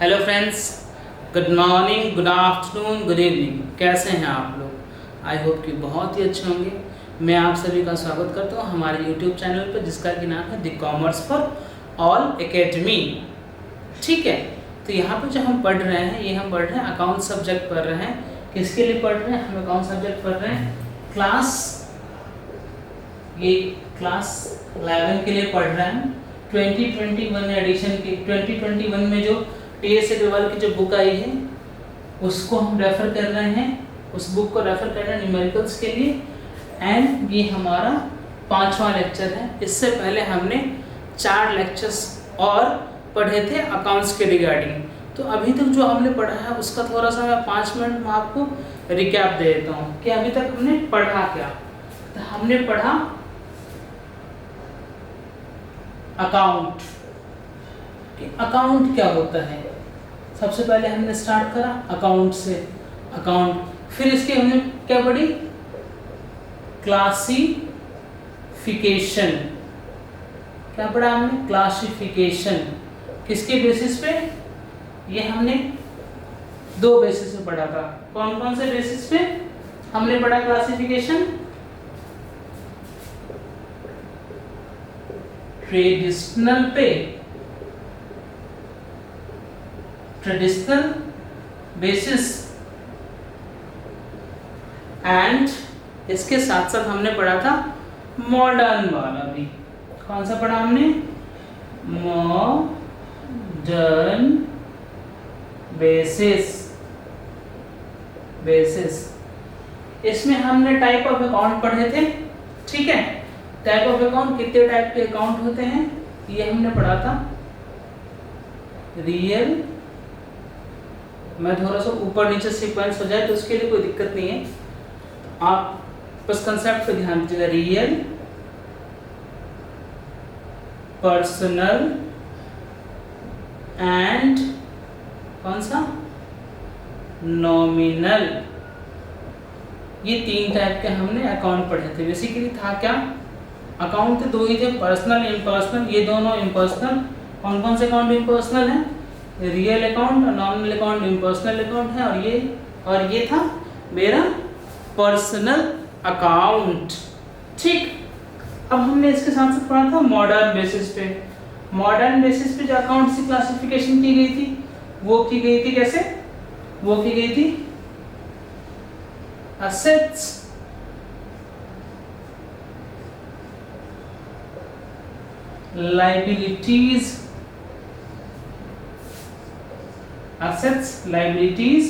Hello friends, good morning, good afternoon, good evening. कैसे हैं आप लोग? आई होप कि बहुत ही अच्छे होंगे। मैं आप सभी का स्वागत करता हूं हमारे यूट्यूब चैनल पर, जिसका कि नाम है the commerce for all academy. ठीक है, तो यहाँ पर जो हम पढ़ रहे हैं, ये हम पढ़ रहे हैं अकाउंट सब्जेक्ट पढ़ रहे हैं। किसके लिए पढ़ रहे हैं? हम अकाउंट सब्जेक्ट पढ़ रहे हैं क्लास 11 के लिए पढ़ रहे हैं। 2021 एडिशन के 2021 में जो टीएस अग्रवाल की जो बुक आई है उसको हम रेफ़र कर रहे हैं। उस बुक को रेफ़र कर रहे हैं न्यूमेरिकल्स के लिए। एंड ये हमारा 5वां लेक्चर है। इससे पहले हमने 4 लेक्चर्स और पढ़े थे अकाउंट्स के रिगार्डिंग। तो अभी तक जो हमने पढ़ा है उसका थोड़ा सा मैं 5 मिनट में आपको रिकैप दे देता हूँ कि अभी तक हमने पढ़ा क्या। तो हमने पढ़ा अकाउंट। अकाउंट क्या होता है? सबसे पहले हमने स्टार्ट करा अकाउंट से। अकाउंट, फिर इसके हमने क्या पढ़ी? क्लासिफिकेशन। क्या पढ़ा हमने? क्लासिफिकेशन। किसके बेसिस पे? ये हमने 2 बेसिस पे पढ़ा था। कौन कौन से बेसिस पे हमने पढ़ा क्लासिफिकेशन? ट्रेडिशनल पे, ट्रेडिशनल बेसिस, एंड इसके साथ साथ हमने पढ़ा था मॉडर्न वाला भी। कौन सा पढ़ा हमने? Modern basis. इसमें हमने टाइप ऑफ अकाउंट पढ़े थे। ठीक है, टाइप ऑफ अकाउंट, कितने टाइप के अकाउंट होते हैं ये हमने पढ़ा था। रियल, मैं थोड़ा सा ऊपर नीचे सीक्वेंस हो जाए तो उसके लिए कोई दिक्कत नहीं है, तो आप बस कंसेप्ट पे ध्यान दीजिएगा। रियल, पर्सनल एंड कौन सा? नॉमिनल। ये 3 टाइप के हमने अकाउंट पढ़े थे। बेसिकली था क्या? अकाउंट तो 2 ही थे, पर्सनल, इम्पर्सनल। ये दोनों इम्पर्सनल। कौन कौन से अकाउंट इम्पर्सनल हैं? Real account, nominal account impersonal account है, और ये था मेरा पर्सनल अकाउंट। ठीक, अब हमने इसके साथ साथ पढ़ा था मॉडर्न बेसिस पे। मॉडर्न बेसिस पे जो अकाउंट की क्लासिफिकेशन की गई थी वो की गई थी कैसे? वो की गई थी assets, liabilities, assets, liabilities,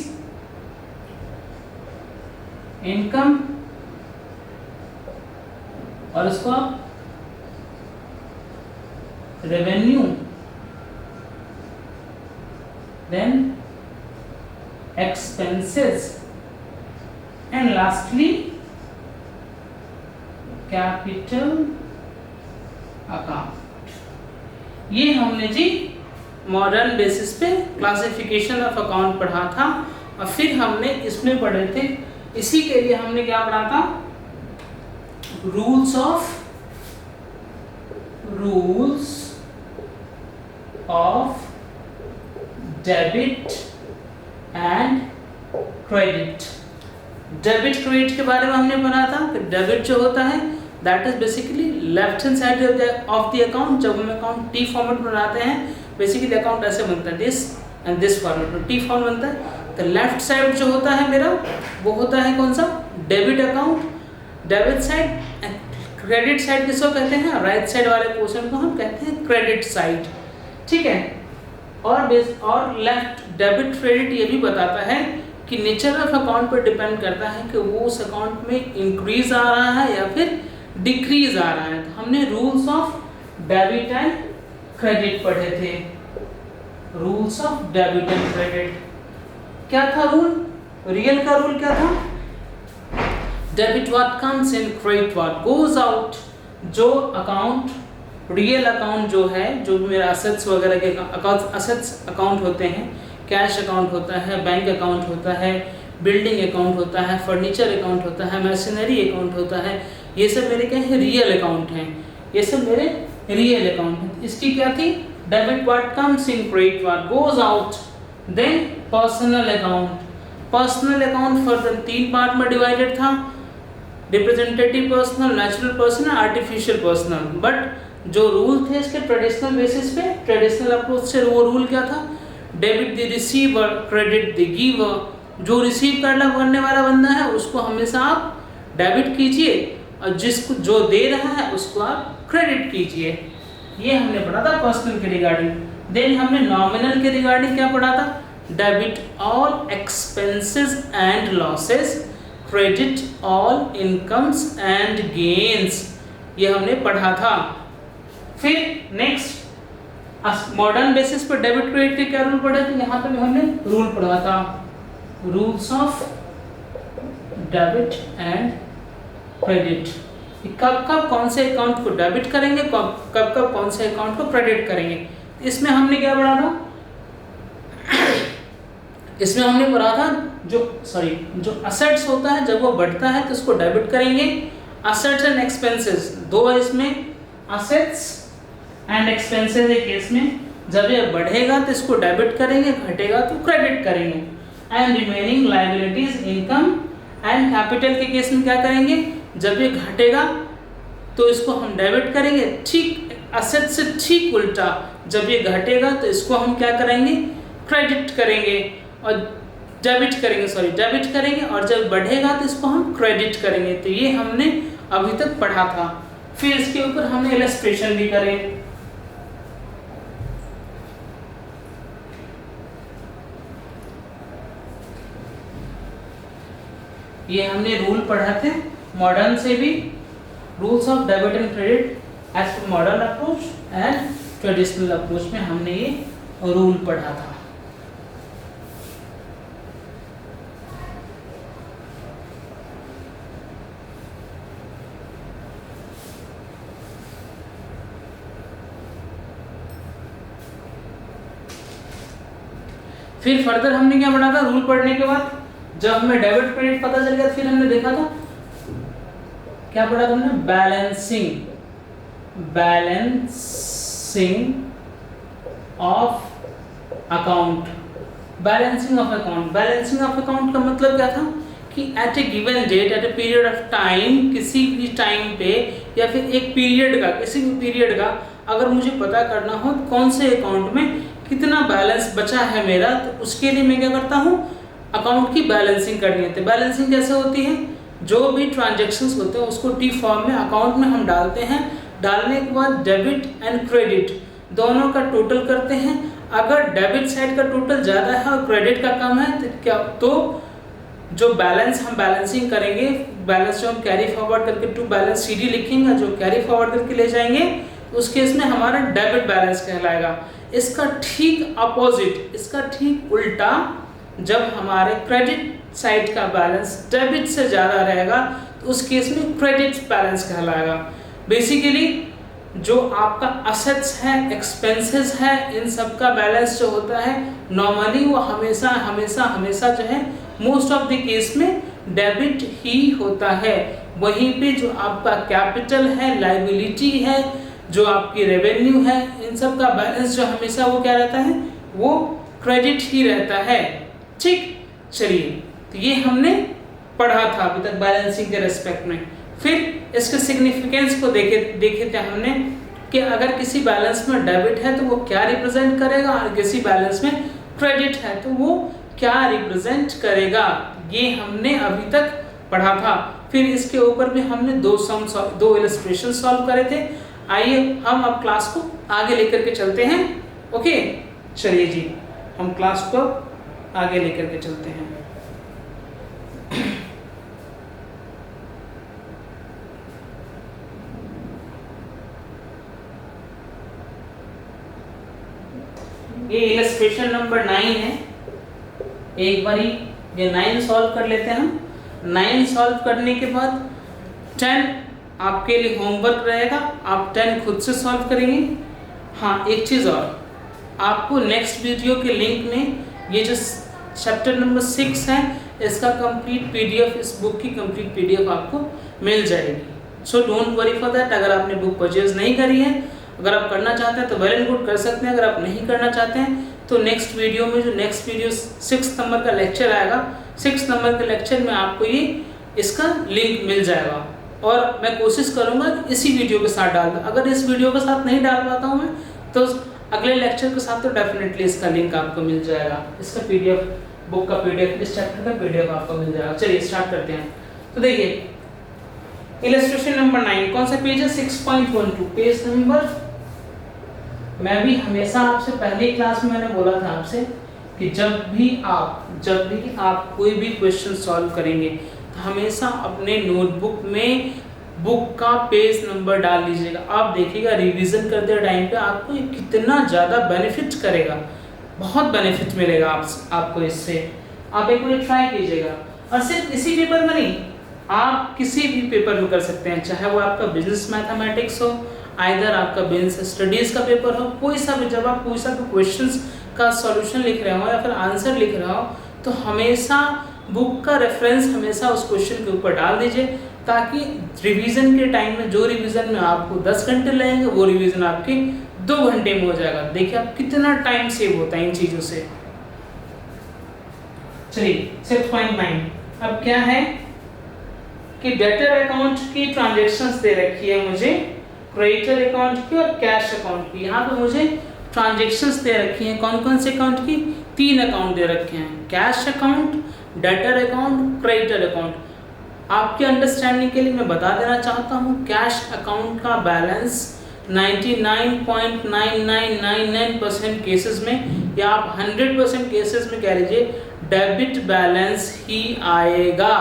income, और उसको revenue, then expenses, and lastly capital account। ये हमने जी मॉडर्न बेसिस पे क्लासिफिकेशन ऑफ अकाउंट पढ़ा था। और फिर हमने इसमें पढ़े थे, इसी के लिए हमने क्या पढ़ा था? Rules of debit and credit. Debit credit के बारे में हमने पढ़ा था। डेबिट जो होता है that is basically left hand side of the account. जब हम अकाउंट टी फॉर्मेट बनाते हैं, बेसिकली अकाउंट ऐसे बनता है, दिस एंड दिस फॉर्मेट में टी फॉर्म बनता है। तो लेफ्ट साइड जो होता है मेरा, वो होता है कौन सा? Debit account, debit side. Credit side किसको कहते हैं? राइट साइड वाले पोर्शन को हम कहते हैं क्रेडिट साइड। ठीक है, और लेफ्ट डेबिट क्रेडिट ये भी बताता है कि नेचर ऑफ अकाउंट पर डिपेंड करता है कि वो उस अकाउंट में इंक्रीज आ रहा है या फिर डिक्रीज आ रहा है। तो हमने rules of debit and credit पढ़े थे। Rules of debit and credit क्या था? रूल, रियल का रूल क्या था? Debit what comes in, credit what goes out. जो अकाउंट, रियल अकाउंट जो है, जो मेरा असेट्स वगैरह के असेट्स अकाउंट होते हैं, कैश अकाउंट होता है, बैंक अकाउंट होता है, बिल्डिंग अकाउंट होता है, फर्नीचर अकाउंट होता है, मशीनरी अकाउंट होता है, ये सब मेरे क्या है? रियल अकाउंट हैं। ये सब मेरे रियल अकाउंट हैं। इसकी क्या थी? Debit what comes in, credit what goes out. Then personal account, personal account further 3 part में डिवाइडेड था, representative personal, natural personal, artificial personal. But जो रूल थे इसके ट्रेडिशनल बेसिस पे, ट्रेडिशनल अप्रोच से वो रूल क्या था, debit the receiver, credit the giver. जो रिसीव करने वाला बंदा है उसको हमेशा आप डेबिट कीजिए और जिसको जो दे रहा है उसको आप क्रेडिट कीजिए। ये हमने पढ़ा था पर्सनल के रिगार्डिंग। देन हमने नॉमिनल के रिगार्डिंग क्या पढ़ा था, debit all expenses and losses, credit all incomes and gains, ये हमने पढ़ा था। फिर नेक्स्ट मॉडर्न बेसिस पर डेबिट क्रेडिट के क्या रूल पढ़े थे, यहाँ पे भी हमने रूल पढ़ा था, rules of debit and credit. कब कब कौन से अकाउंट को डेबिट करेंगे, कब कब कौन से अकाउंट को क्रेडिट करेंगे। इसमें हमने क्या पढ़ा था, इसमें हमने पढ़ा था जो असेट्स होता है जब वो बढ़ता है तो उसको डेबिट करेंगे। असेट्स एंड एक्सपेंसेस दो है इसमें, असेट्स एंड एक्सपेंसेस के केस में जब ये बढ़ेगा तो इसको डेबिट करेंगे, घटेगा तो क्रेडिट करेंगे। And remaining liabilities income and capital के केस में क्या करेंगे, जब ये घटेगा तो इसको हम डेबिट करेंगे, ठीक असेट से ठीक उल्टा जब ये घटेगा तो इसको हम क्या करेंगे, क्रेडिट करेंगे और डेबिट करेंगे और जब बढ़ेगा तो इसको हम क्रेडिट करेंगे। तो ये हमने अभी तक पढ़ा था। फिर इसके ऊपर हमने इलस्ट्रेशन भी करे। ये हमने रूल पढ़ा थे मॉडर्न से भी, rules of debit and credit as per modern approach and traditional approach में हमने ये रूल पढ़ा था। फिर फर्दर हमने क्या पढ़ा था, रूल पढ़ने के बाद जब हमें डेबिट क्रेडिट पता चल गया फिर हमने देखा था क्या पढ़ा था हमने, balancing of account. Balancing of account का मतलब क्या था कि at a given date, at a period of time, किसी भी टाइम पे या फिर एक पीरियड का, किसी भी पीरियड का अगर मुझे पता करना हो कौन से अकाउंट में कितना बैलेंस बचा है मेरा, तो उसके लिए मैं क्या करता हूँ, अकाउंट की बैलेंसिंग करनी होती है। बैलेंसिंग कैसे होती है, जो भी ट्रांजैक्शंस होते हैं उसको टी फॉर्म में अकाउंट में हम डालते हैं, डालने के बाद डेबिट एंड क्रेडिट दोनों का टोटल करते हैं। अगर डेबिट साइड का टोटल ज़्यादा है और क्रेडिट का कम है तो जो बैलेंस हम बैलेंसिंग करेंगे, बैलेंस जो हम कैरी फॉरवर्ड करके टू बैलेंस CD लिखेंगे, जो कैरी फॉरवर्ड करके ले जाएंगे उस केस में हमारा डेबिट बैलेंस कहलाएगा। इसका ठीक अपोजिट, इसका ठीक उल्टा, जब हमारे क्रेडिट साइड का बैलेंस डेबिट से ज़्यादा रहेगा तो उस केस में क्रेडिट बैलेंस कहलाएगा। बेसिकली जो आपका असेट्स है, एक्सपेंसेस है, इन सब का बैलेंस जो होता है नॉर्मली वो हमेशा हमेशा हमेशा जो है मोस्ट ऑफ द केस में डेबिट ही होता है। वहीं पे जो आपका कैपिटल है, लायबिलिटी है, जो आपकी रेवेन्यू है, इन सब का बैलेंस जो हमेशा वो क्या रहता है, वो क्रेडिट ही रहता है। ठीक, चलिए, तो ये हमने पढ़ा था अभी तक बैलेंसिंग के रेस्पेक्ट में। फिर इसके सिग्निफिकेंस को देखे थे हमने कि अगर किसी बैलेंस में डेबिट है तो वो क्या रिप्रेजेंट करेगा और किसी बैलेंस में क्रेडिट है तो वो क्या रिप्रेजेंट करेगा, ये हमने अभी तक पढ़ा था। फिर इसके ऊपर भी हमने दो इलस्ट्रेशन सॉल्व करे थे। आइए हम अब क्लास को आगे लेकर के चलते हैं। ओके, चलिए जी, हम क्लास को आगे लेकर के चलते हैं। ये इलस्ट्रेशन नंबर 9 है। एक बारी ये 9 सॉल्व कर लेते हैं हम। 9 सॉल्व करने के बाद 10 आपके लिए होमवर्क रहेगा, आप 10 खुद से सॉल्व करेंगे। हाँ, एक चीज़ और, आपको नेक्स्ट वीडियो के लिंक में ये जो चैप्टर नंबर 6 है इसका कंप्लीट PDF, इस बुक की कंप्लीट PDF आपको मिल जाएगी। So don't worry for that. अगर आपने बुक परचेज नहीं करी है, अगर आप करना चाहते हैं तो वेल एंड गुड कर सकते हैं, अगर आप नहीं करना चाहते हैं तो नेक्स्ट वीडियो में जो नेक्स्ट वीडियो 6 नंबर का लेक्चर आएगा, 6 नंबर के लेक्चर में आपको ये इसका लिंक मिल जाएगा और मैं कोशिश करूँगा कि इसी वीडियो के साथ डाल दूँ। अगर इस वीडियो के साथ नहीं डाल पाता हूँ मैं तो अगले लेक्चर के साथ तो डेफिनेटली इसका लिंक आपको मिल जाएगा, इसका PDF बुक का PDF, इस चैप्टर का PDF आपको मिल जाएगा। चलिए स्टार्ट करते हैं। तो देखिए इलस्ट्रेशन नंबर 9 कौन सा पेज है? 6.12 पेज नंबर। मैं भी हमेशा आपसे पहली क्लास में मैंने बोला था आपसे कि जब भी आप कोई भी क्वेश्चन सॉल्व करेंगे तो हमेशा अपने नोटबुक में बुक का पेज नंबर डाल लीजिएगा। आप देखिएगा रिवीजन करते टाइम पे आपको ये कितना ज़्यादा बेनिफिट करेगा, बहुत बेनिफिट मिलेगा आपको इससे। आप एक बार ट्राई कीजिएगा और सिर्फ इसी पेपर में नहीं, आप किसी भी पेपर में कर सकते हैं, चाहे वो आपका बिजनेस मैथमेटिक्स हो, आइदर आपका बिजनेस स्टडीज़ का पेपर हो, कोई सा भी, जब आप कोई सा भी क्वेश्चंस का सॉल्यूशन लिख रहे हो या फिर आंसर लिख रहे हो तो हमेशा बुक का रेफरेंस हमेशा उस क्वेश्चन के ऊपर डाल दीजिए, ताकि रिवीजन के टाइम में जो रिवीजन में आपको 10 घंटे लगेंगे वो रिवीजन आपके 2 घंटे में हो जाएगा। देखिए आप कितना टाइम सेव होता है इन चीज़ों से। चलिए 6.9 अब क्या है कि डेटर अकाउंट की ट्रांजैक्शंस दे रखी है मुझे, क्रेडिटर अकाउंट की और कैश अकाउंट की। यहाँ पे मुझे ट्रांजैक्शंस दे रखी हैं, कौन कौन से अकाउंट की? 3 अकाउंट दे रखे हैं, cash account, debtor account, creditor account. आपके अंडरस्टैंडिंग के लिए मैं बता देना चाहता हूँ कैश अकाउंट का बैलेंस 99.9999% केसेस में या आप 100% केसेस में कह लीजिए डेबिट बैलेंस ही आएगा।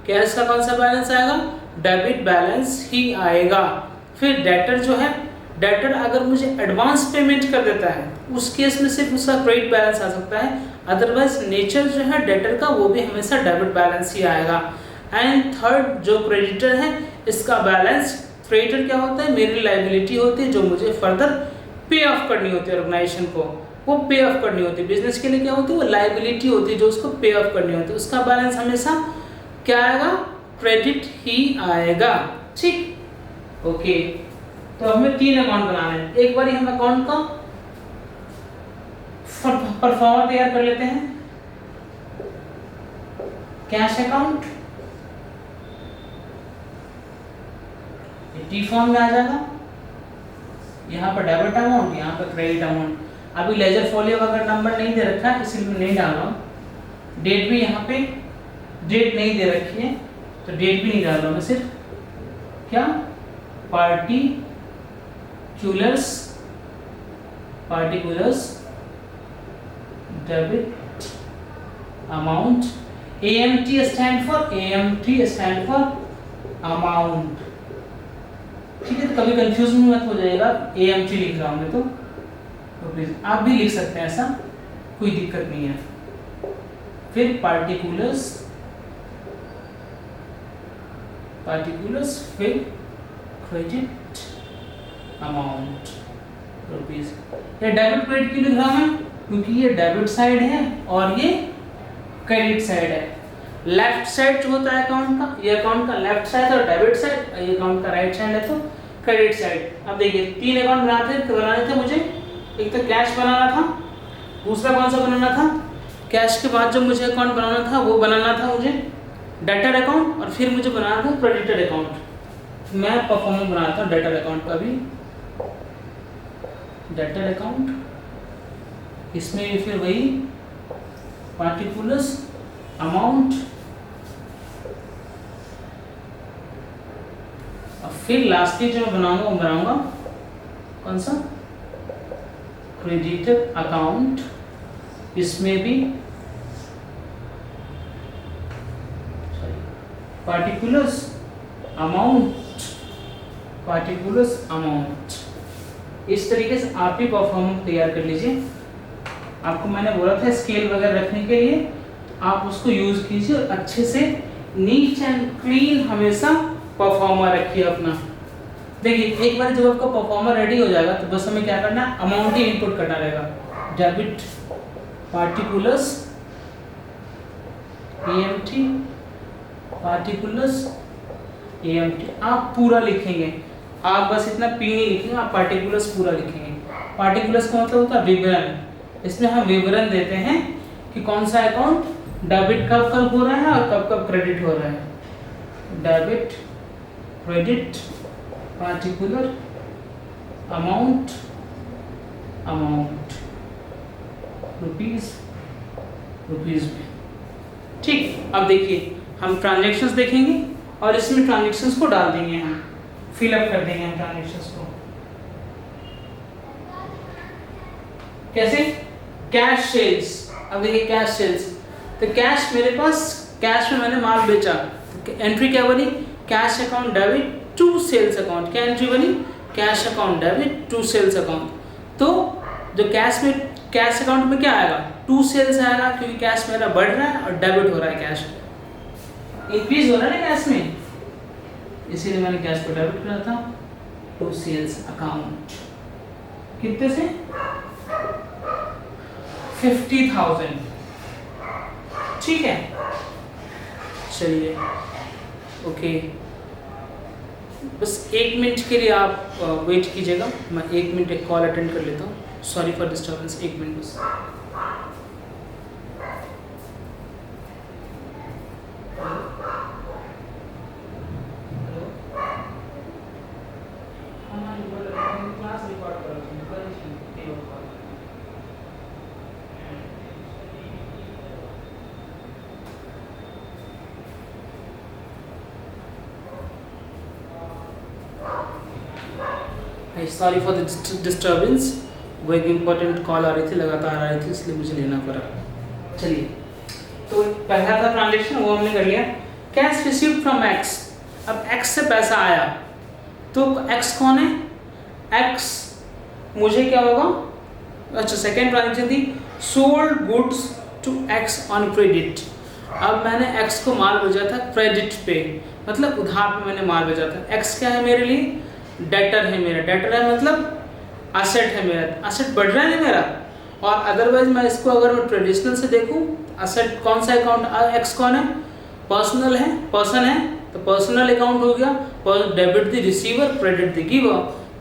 कैश का कौन सा बैलेंस आएगा? डेबिट बैलेंस ही आएगा। फिर डेटर जो है, डेटर अगर मुझे एडवांस पेमेंट कर देता है उस केस में सिर्फ उसका क्रेडिट बैलेंस आ सकता है, अदरवाइज नेचर जो है डेटर का वो भी हमेशा डेबिट बैलेंस ही आएगा। एंड थर्ड जो क्रेडिटर है इसका बैलेंस, क्रेडिटर क्या होता है? मेरी लायबिलिटी होती है जो मुझे फर्दर पे ऑफ करनी होती है ऑर्गेनाइजेशन को, वो पे ऑफ करनी होती है। बिजनेस के लिए क्या होती है? वो लायबिलिटी होती है जो उसको पे ऑफ करनी होती है, उसका बैलेंस हमेशा क्या आएगा? क्रेडिट ही आएगा। ठीक, ओके। तो हमें 3 अकाउंट बनाने हैं। एक बार हम अकाउंट का परफॉर्मा तैयार कर लेते हैं। कैश अकाउंट टी फॉर्म में आ जाएगा, यहाँ पर डेबिट अमाउंट, यहाँ पर क्रेडिट अमाउंट। अभी लेजर फोलियो अगर नंबर नहीं दे रखा है इसलिए नहीं डाल रहा हूँ। डेट भी यहाँ पे डेट नहीं दे रखी है तो डेट भी नहीं डाल रहा हूँ मैं, सिर्फ क्या particulars debit amount. AMT stand for amount. ठीक है, तो कभी कंफ्यूजन मत हो जाएगा, AMT लिख रहा हूँ मैं तो प्लीज आप भी लिख सकते हैं, ऐसा कोई दिक्कत नहीं है। फिर पार्टिकुलर्स फिर क्रेडिट अमाउंट रुपीज। ये डेबिट क्रेडिट क्यों लिख रहा हूं मैं? क्योंकि ये डेबिट साइड है और ये क्रेडिट साइड है। लेफ्ट साइड जो होता है अकाउंट का, ये अकाउंट का लेफ्ट साइड और डेबिट साइड, ये अकाउंट का राइट साइड है तो क्रेडिट साइड। अब देखिए 3 अकाउंट बनाने थे मुझे। एक तो कैश बनाना था, दूसरा कौन सा बनाना था? कैश के बाद जो मुझे अकाउंट बनाना था वो बनाना था मुझे डेटर अकाउंट, और फिर मुझे बनाना था क्रेडिटर अकाउंट। मैं परफॉर्मेंस बनाया था डेटर अकाउंट का भी, डेटर अकाउंट। इसमें भी फिर वही पार्टिकुलर्स अमाउंट, और फिर लास्टली जो मैं बनाऊंगा वो बनाऊंगा कौन सा? Creditor account. इसमें भी पार्टिकुलर्स अमाउंट। इस तरीके से आप भी परफॉर्मेंस तैयार कर लीजिए। आपको मैंने बोला था स्केल वगैरह रखने के लिए, आप उसको यूज कीजिए और अच्छे से नीट एंड क्लीन हमेशा परफॉर्मर रखिए अपना। देखिए एक बार जब आपका परफॉर्मर रेडी हो जाएगा तो बस हमें क्या करना है, अमाउंट ही इनपुट करना रहेगा। डेबिट पार्टिकुलर्स AMT आप पूरा लिखेंगे। आप बस इतना पी नहीं लिखेंगे, आप पार्टिकुलर्स पूरा लिखेंगे। पार्टिकुलर्स का मतलब होता है विवरण। इसमें हम विवरण देते हैं कि कौन सा अकाउंट डेबिट कब कब हो रहा है और कब कब क्रेडिट हो रहा है। Debit, credit, particular, amount, rupees में। ठीक, अब देखिए हम ट्रांजैक्शंस देखेंगे और इसमें ट्रांजैक्शंस को डाल देंगे, हम फिलअप कर देंगे हम ट्रांजैक्शंस को। कैसे? Cash sales. अब देखिए कैश सेल्स, तो कैश मेरे पास, कैश में मैंने माल बेचा, तो एंट्री क्या बनी? Cash account debit to sales account. क्या एंट्री बनी? Cash account debit to sales account. तो जो कैश में, कैश अकाउंट में क्या आएगा? टू सेल्स आएगा, क्योंकि कैश मेरा बढ़ रहा है और डेबिट हो रहा है, कैश इंक्रीज हो रहा है ना कैश में, इसीलिए मैंने कैश को डेबिट करा था। टू सेल्स अकाउंट कितने से? 50,000। ठीक है, चलिए ओके, बस 1 मिनट के लिए आप वेट कीजिएगा, मैं 1 मिनट एक कॉल अटेंड कर लेता हूँ। सॉरी फॉर डिस्टर्बेंस, 1 मिनट बस। सॉरी फॉर द डिस्टर्बेंस, वो एक इम्पोर्टेंट कॉल आ रही थी, लगातार आ रही थी, इसलिए मुझे लेना पड़ा। चलिए, तो पहला था ट्रांजैक्शन, वो हमने कर लिया। Cash received from x. अब एक्स से पैसा आया, तो एक्स कौन है? एक्स मुझे क्या होगा? अच्छा, सेकेंड ट्रांजैक्शन थी sold goods to X on credit. अब मैंने एक्स को माल भेजा था क्रेडिट पे, मतलब उधार पे मैंने माल भेजा था। एक्स क्या है मेरे लिए? डेटर है मेरा। डेटर है मतलब असेट है मेरा, असेट बढ़ रहा है मेरा। और अदरवाइज मैं इसको अगर मैं ट्रेडिशनल से देखूं, असेट कौन सा अकाउंट? एक्स कौन है? पर्सनल है, पर्सन है, तो पर्सनल अकाउंट हो गया। Debit the receiver, credit the giver.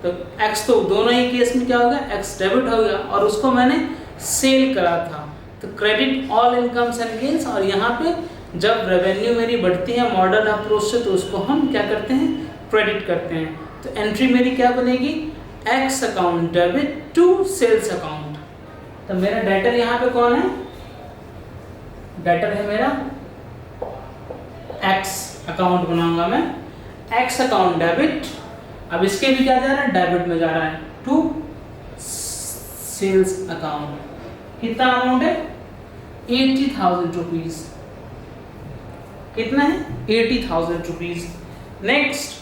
तो एक्स तो दोनों ही केस में क्या हो गया? एक्स डेबिट हो गया, और उसको मैंने सेल करा था, तो credit all incomes and gains. और यहाँ पे जब रेवेन्यू मेरी बढ़ती है मॉडर्न अप्रोच से, तो उसको हम क्या करते हैं? क्रेडिट करते हैं। तो एंट्री मेरी क्या बनेगी? X account debit to sales account. तो मेरा डेटर यहाँ पे कौन है? डेटर है मेरा एक्स, अकाउंट बनाऊंगा मैं एक्स अकाउंट डेबिट। अब इसके भी क्या जा रहा है? डेबिट में जा रहा है, टू सेल्स अकाउंट। कितना अमाउंट है? 80,000 रुपीज। कितना है? 80,000 rupees. Next,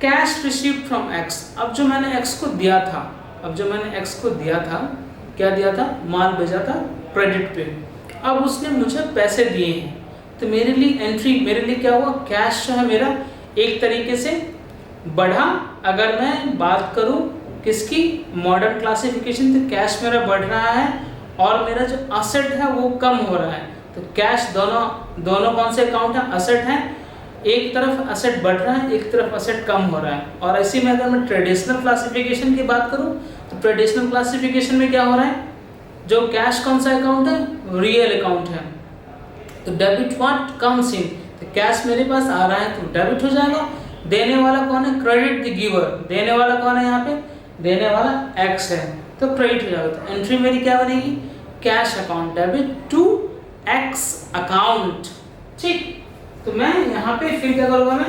cash received from x. अब जो मैंने एक्स को दिया था, क्या दिया था? माल भेजा था क्रेडिट पे। अब उसने मुझे पैसे दिए हैं, तो मेरे लिए एंट्री, मेरे लिए क्या हुआ? कैश जो है मेरा एक तरीके से बढ़ा। अगर मैं बात करूं किसकी? मॉडर्न क्लासिफिकेशन, तो कैश मेरा बढ़ रहा है और मेरा जो असेट है वो कम हो रहा है। तो कैश दोनों कौन से अकाउंट है? असेट है। एक तरफ असेट बढ़ रहा है, एक तरफ असेट कम हो रहा है। और ऐसे में अगर मैं ट्रेडिशनल क्लासिफिकेशन की बात करूं, तो ट्रेडिशनल क्लासिफिकेशन में क्या हो रहा है? जो कैश कौन सा अकाउंट है? रियल अकाउंट है। तो डेबिट व्हाट कम्स इन, तो कैश मेरे पास आ रहा है तो डेबिट हो जाएगा। देने वाला कौन है? Credit the giver. देने वाला कौन है यहाँ पे? देने वाला एक्स है, तो क्रेडिट हो जाएगा। तो एंट्री मेरी क्या बनेगी? Cash account debit to X account. ठीक, तो मैं यहाँ पे फिर क्या करूँगा?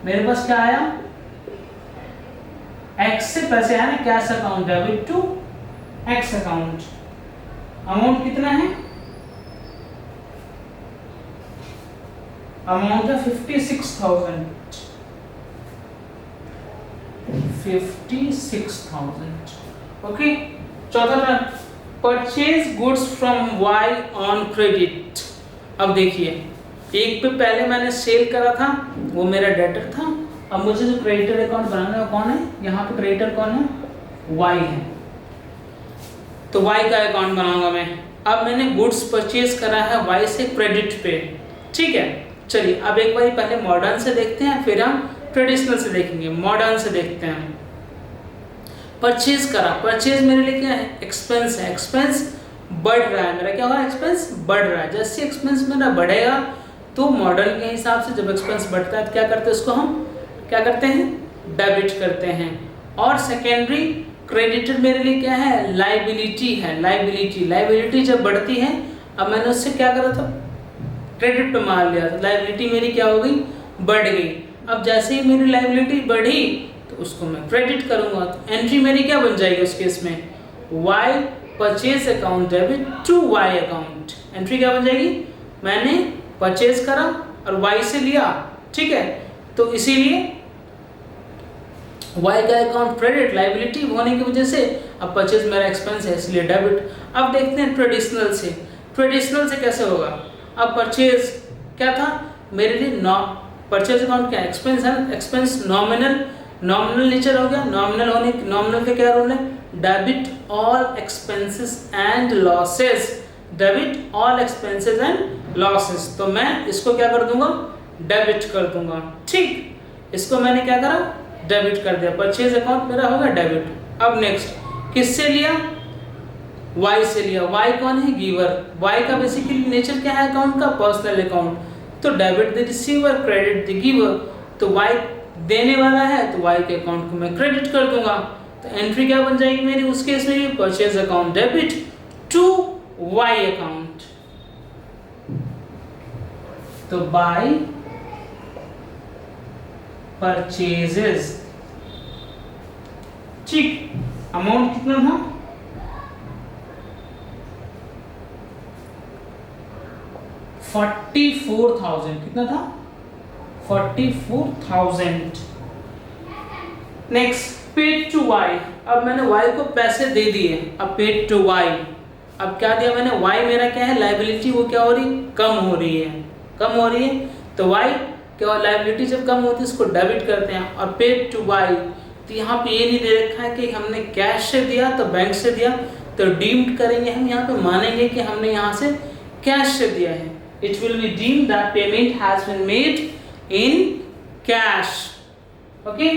मेरे पास क्या आया? एक्स से पैसे आए ना, cash account debit to X account. Amount कितना है? अमाउंट है 56,000। 56,000। ओके, चौथा, purchase goods from Y on credit. अब देखिए, एक पे पहले मैंने सेल करा था, वो मेरा डेटर था। अब मुझे जो क्रेडिटर अकाउंट बनाना है वो कौन है? यहाँ पे क्रेडिटर कौन है? वाई है, तो वाई का अकाउंट बनाऊंगा मैं। अब मैंने गुड्स परचेज करा है वाई से क्रेडिट पे। ठीक है, चलिए अब एक बार पहले मॉडर्न से देखते हैं, फिर हम ट्रेडिशनल से देखेंगे। मॉडर्न से देखते हैं। परचेज करा, परचेज मेरे लिए क्या है? एक्सपेंस है। एक्सपेंस बढ़ रहा है मेरा, क्या हुआ? एक्सपेंस बढ़ रहा है। जैसे एक्सपेंस मेरा बढ़ेगा तो मॉडर्न के हिसाब से जब एक्सपेंस बढ़ता है तो क्या करते हैं? उसको हम क्या करते हैं? डेबिट करते हैं। और सेकेंडरी क्रेडिटर मेरे लिए क्या है? लाइबिलिटी है। लाइबिलिटी जब बढ़ती है, अब मैंने उससे क्या करा था? क्रेडिट पे मान लिया, तो लाइबिलिटी मेरी क्या हो गई? बढ़ गई। अब जैसे ही मेरी लाइबिलिटी बढ़ी तो उसको मैं क्रेडिट करूंगा, तो एंट्री मेरी क्या बन जाएगी उस केस में? Y purchase account debit to Y account. Entry क्या बन जाएगी? मैंने परचेज करा और वाई से लिया, ठीक है, तो इसीलिए वाई का अकाउंट क्रेडिट, लाइबिलिटी होने की वजह से अब परचेज मेरा एक्सपेंस है इसलिए डेबिट। अब देखते हैं ट्रेडिशनल से। ट्रेडिशनल से कैसे होगा? अब परचेज क्या था मेरे लिए? परचेज अकाउंट क्या? एक्सपेंस है। एक्सपेंस नॉमिनल नेचर हो गया। नॉमिनल का क्या रूल है? Debit all expenses and losses. Debit all expenses and losses, तो मैं इसको क्या कर दूंगा? डेबिट कर दूंगा। ठीक, इसको मैंने क्या करा? डेबिट कर दिया। परचेज अकाउंट मेरा होगा डेबिट। अब नेक्स्ट किससे लिया? वाई से लिया। वाई कौन है? गिवर। वाई का बेसिकली नेचर क्या है अकाउंट का? Personal account. तो debit the receiver, credit the giver. तो वाई देने वाला है तो वाई के अकाउंट को मैं क्रेडिट कर दूंगा। तो एंट्री क्या बन जाएगी मेरी उस केस में भी? Purchase account debit to Y account. तो बाई परचेजेस, ठीक, अमाउंट कितना था? 44,000। कितना था? 44,000। Next paid to Y. अब मैंने वाई को पैसे दे दिए। अब पेड टू वाई, अब क्या दिया मैंने? वाई मेरा क्या है? लाइबिलिटी, वो क्या हो रही? कम हो रही है। तो वाई क्या, लाइबिलिटी जब कम होती है इसको डेबिट करते हैं। और पेड टू वाई, तो यहाँ पे ये नहीं दे रखा है कि हमने कैश से दिया तो बैंक से दिया, तो डीम्ड करेंगे हम, यहाँ पे मानेंगे कि हमने यहाँ से कैश से दिया है। It will be deemed that payment has been made in cash. Okay?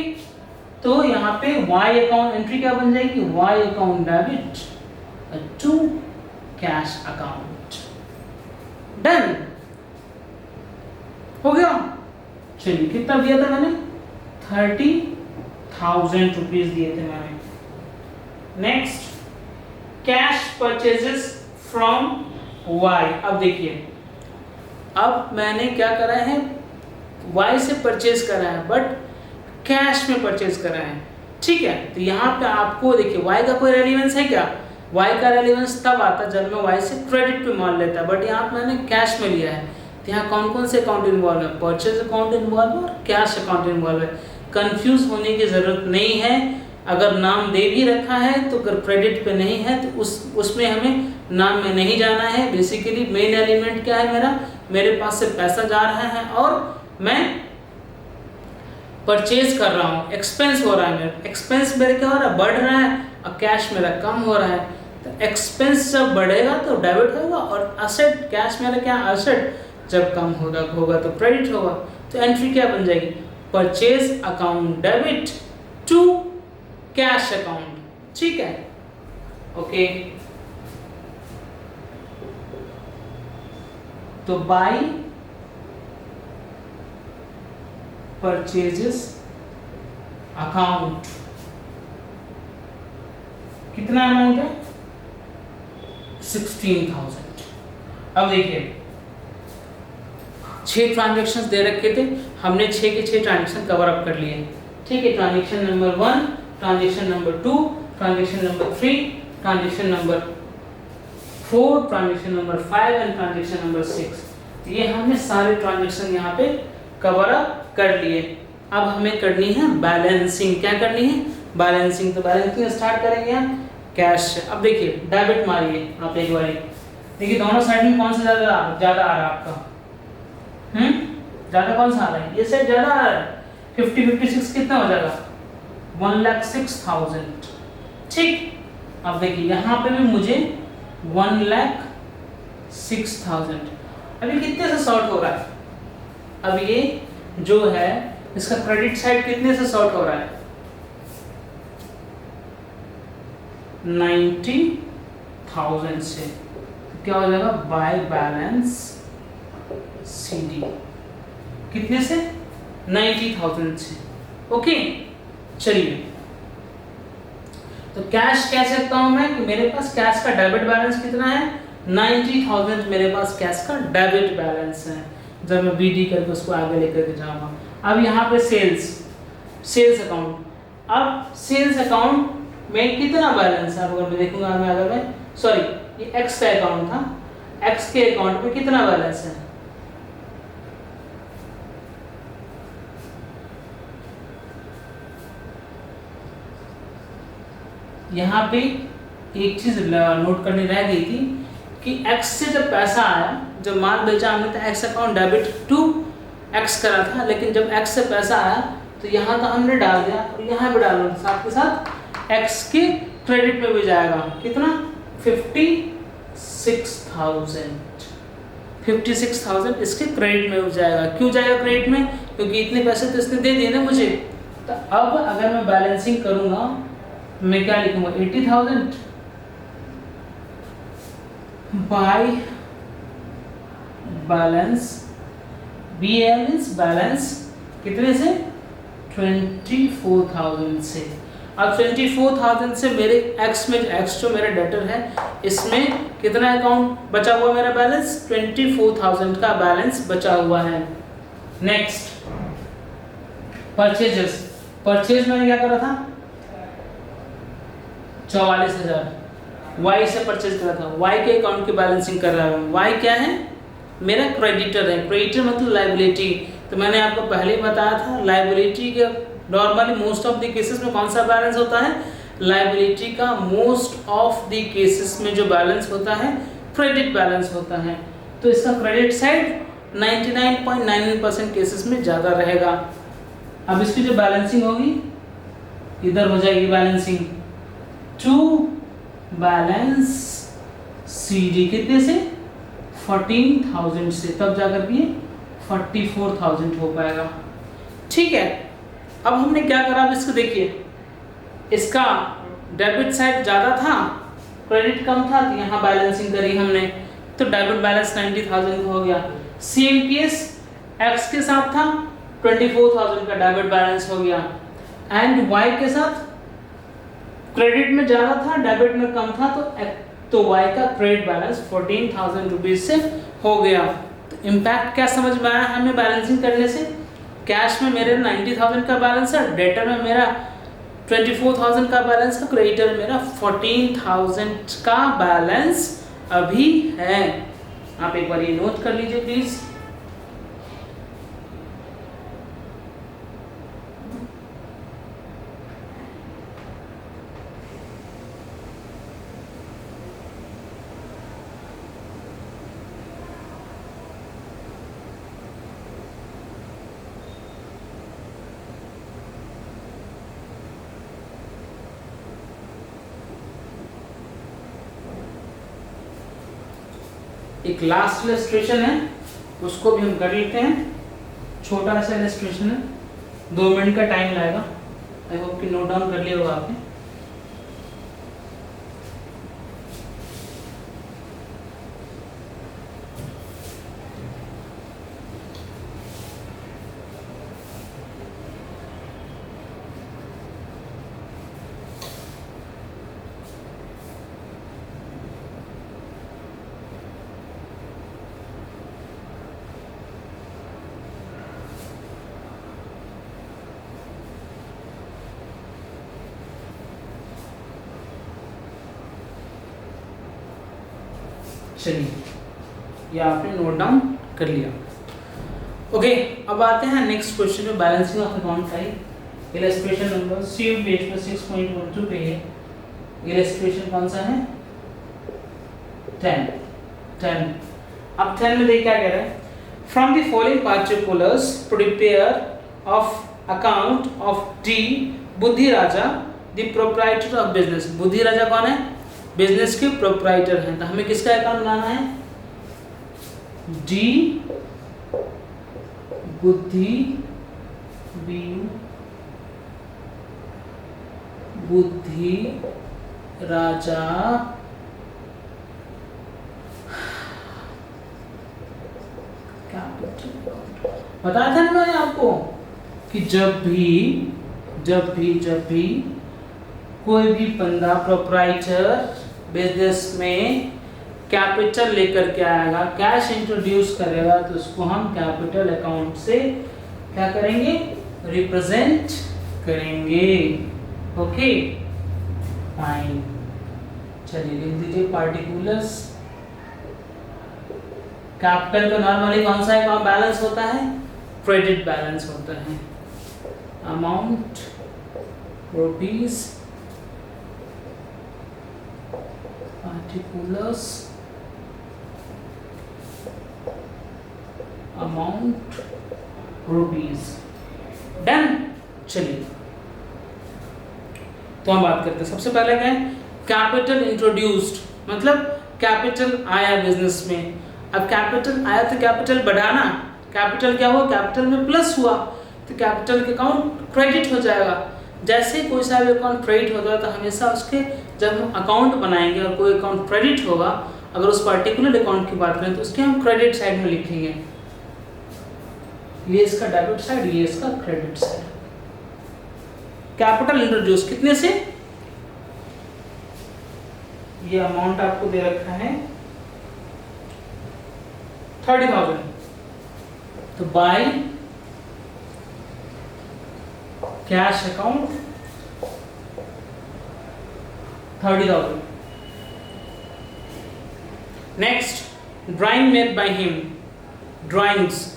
तो यहाँ पे Y अकाउंट एंट्री क्या बन जाएगी? Y account debit to cash account. Done हो गया। चलिए कितना दिया था मैंने? 30,000 रुपीज दिए थे मैंने। Next cash purchases from Y। अब देखिए, अब मैंने क्या करा है? Y से परचेज करा है बट कैश में परचेज करा है, ठीक है। तो यहाँ पे आपको देखिए Y का कोई रेलिवेंस है क्या? Y का रेलिवेंस तब आता जब मैं Y से क्रेडिट पे मान लेता, बट यहाँ पे मैंने कैश में लिया है। तो यहाँ कौन कौन से अकाउंट इन्वॉल्व है? परचेज अकाउंट इन्वॉल्व है और कैश अकाउंट इन्वॉल्व है। कंफ्यूज होने की ज़रूरत नहीं है। अगर नाम दे भी रखा है तो अगर क्रेडिट पे नहीं है तो उसमें हमें नाम में नहीं जाना है। बेसिकली मेन एलिमेंट क्या है मेरे पास से पैसा जा रहा है और मैं परचेज कर रहा हूँ, एक्सपेंस हो रहा है मेरा। एक्सपेंस मेरे क्या हो रहा है? बढ़ रहा है और कैश मेरा कम हो रहा है। तो एक्सपेंस जब बढ़ेगा तो डेबिट होगा और असेट, कैश मेरा क्या? असेट जब कम होगा तो क्रेडिट होगा। तो एंट्री क्या बन जाएगी? Purchase account debit to cash account, ठीक है। ओके, तो बाई परचेजेस अकाउंट कितना अमाउंट है? 16,000। अब देखिए 6 ट्रांजैक्शंस दे रखे थे, हमने 6 के 6 ट्रांजैक्शन कवर अप कर लिए, ठीक है। Transaction number 1, transaction number 2, transaction number 3, transaction number 4, transaction number 5 and transaction number 6। ये हमने सारे ट्रांजैक्शन यहाँ पे कवर अप कर लिए। अब हमें करनी है बैलेंसिंग। क्या करनी है? बैलेंसिंग। तो बैलेंसिंग स्टार्ट करेंगे हम कैश से। अब देखिए डेबिट मारिए आप एक बार, देखिए दोनों साइड में कौन सा ज्यादा आ रहा है आपका? ज्यादा कौन सा आ रहा है? ये साइड ज्यादा आ रहा है। 50-56 कितना हो जाएगा? 1,06,000, ठीक। अब देखिए यहाँ पे भी मुझे 1,06,000। अभी कितने से शॉर्ट हो रहा है? अब ये जो है इसका क्रेडिट साइड कितने से सॉर्ट हो रहा है? 90,000 से। क्या हो जाएगा? बाय बैलेंस CD कितने से? 90,000 से। ओके, चलिए तो कैश कह सकता हूं मैं कि मेरे पास कैश का डेबिट बैलेंस कितना है? 90,000 मेरे पास कैश का डेबिट बैलेंस है। जब मैं BD करके उसको आगे लेकर के जाऊंगा। अब यहाँ पे सेल्स अकाउंट, अब सेल्स अकाउंट में कितना बैलेंस है? अगर मैं देखूंगा आगे में, सॉरी ये एक्स का अकाउंट था, एक्स के अकाउंट में कितना बैलेंस है? यहाँ पे एक चीज नोट करनी रह गई थी कि एक्स से जब पैसा आया, जब माल बेचा हमने तो X account debit to X करा था, लेकिन जब एक्स से पैसा आया तो यहाँ तो हमने डाल दिया और यहाँ भी डाल दिया, साथ के साथ एक्स के क्रेडिट में भी जाएगा। कितना? 56,000 इसके क्रेडिट में भी जाएगा। क्यों जाएगा क्रेडिट में? क्योंकि इतने पैसे तो इसने दे दिए ना मुझे। तो अब अगर मैं बैलेंसिंग करूंगा मैं क्या लिखूंगा? 80,000 by balance, BAL means balance कितने से? 24,000 से। अब 24,000 से मेरे एक्स में, एक्स जो मेरा डेटर है इसमें कितना अकाउंट बचा हुआ? मेरा बैलेंस 24,000 का बैलेंस बचा हुआ है। नेक्स्ट परचेजेस, परचेज मैंने क्या करा था? 44,000 Y से परचेज करा था। Y के अकाउंट की बैलेंसिंग कर रहा हूँ। Y क्या है? मेरा क्रेडिटर है। क्रेडिटर मतलब लायबिलिटी। तो मैंने आपको पहले ही बताया था लायबिलिटी के normally most of the cases में कौन सा बैलेंस होता है? लायबिलिटी का मोस्ट ऑफ द केसेस में जो बैलेंस होता है क्रेडिट बैलेंस होता है। तो इसका क्रेडिट साइड 99.99% केसेस में ज़्यादा रहेगा। अब इसकी जो बैलेंसिंग होगी इधर हो जाएगी बैलेंसिंग टू बैलेंस CD कितने से? 14,000 से, तब जाकर के 44,000 हो पाएगा। ठीक है, अब हमने क्या करा? अब इसको देखिए, इसका डेबिट साइड ज़्यादा था, क्रेडिट कम था, तो यहाँ बैलेंसिंग करी हमने, तो डेबिट बैलेंस 90,000 हो गया। सेम केस एक्स के साथ था, 24,000 का डेबिट बैलेंस हो गया। एंड वाई के साथ क्रेडिट में ज़्यादा था, डेबिट में कम था, तो वाई का क्रेडिट बैलेंस 14,000 रुपीज से हो गया। तो इम्पैक्ट क्या समझ में आया हमें बैलेंसिंग करने से? कैश में मेरे 90,000 का बैलेंस है, डेटर में मेरा 24,000 का बैलेंस है, क्रेडिटर में मेरा 14,000 का बैलेंस अभी है। आप एक बार ये नोट कर लीजिए प्लीज। एक लास्ट इलस्ट्रेशन है, उसको भी हम कर लेते हैं। छोटा सा इलस्ट्रेशन है, 2 मिनट का टाइम लगेगा। आई होप कि नोट डाउन कर लिया होगा आपने। चलिए, ये आपने नोट डाउन कर लिया। ओके, अब आते हैं नेक्स्ट क्वेश्चन में, बैलेंसिंग ऑफ अकाउंट का ही इलस्ट्रेशन नंबर सी पेज पर 6.12 पे है। इलस्ट्रेशन कौन सा है? 10। अब 10 में देखिए क्या कह रहा है? From the following particulars prepare of account of D बुद्धि राजा द प्रोप्राइटर ऑफ बिजनेस। बुद्धि राजा कौन है? बिजनेस के प्रोप्राइटर हैं। तो हमें किसका अकाउंट बनाना है? डी बुद्धि राजा कैपिटल। बताया था ना मैंने आपको कि जब भी कोई भी बंदा प्रोप्राइटर बिजनेस में कैपिटल लेकर के आएगा, कैश इंट्रोड्यूस करेगा, तो उसको हम कैपिटल अकाउंट से क्या करेंगे, रिप्रेजेंट करेंगे। ओके फाइन, चलिए लिख दीजिए पार्टिकुलर्स। कैपिटल का नॉर्मली कौन सा अकाउंट बैलेंस होता है, क्रेडिट बैलेंस होता है। Amount rupees, particulars amount rupees, done. चलिए तो हम बात करते हैं, सबसे पहले क्या है, कैपिटल इंट्रोड्यूस्ड, मतलब कैपिटल आया बिजनेस में। अब कैपिटल आया तो कैपिटल बढ़ाना, कैपिटल क्या हुआ, कैपिटल में प्लस हुआ तो कैपिटल के अकाउंट क्रेडिट हो जाएगा। जैसे कोई सा भी अकाउंट क्रेडिट होता है तो हमेशा उसके जब हम अकाउंट बनाएंगे और कोई अकाउंट क्रेडिट होगा, अगर उस पर्टिकुलर अकाउंट की बात करें तो उसके हम क्रेडिट साइड में लिखेंगे, ये इसका डेबिट साइड, ये इसका क्रेडिट साइड। कैपिटल इंट्रोड्यूस कितने से, ये अमाउंट आपको दे रखा है 30,000, तो by cash account 30,000। Next drawing made by him, drawings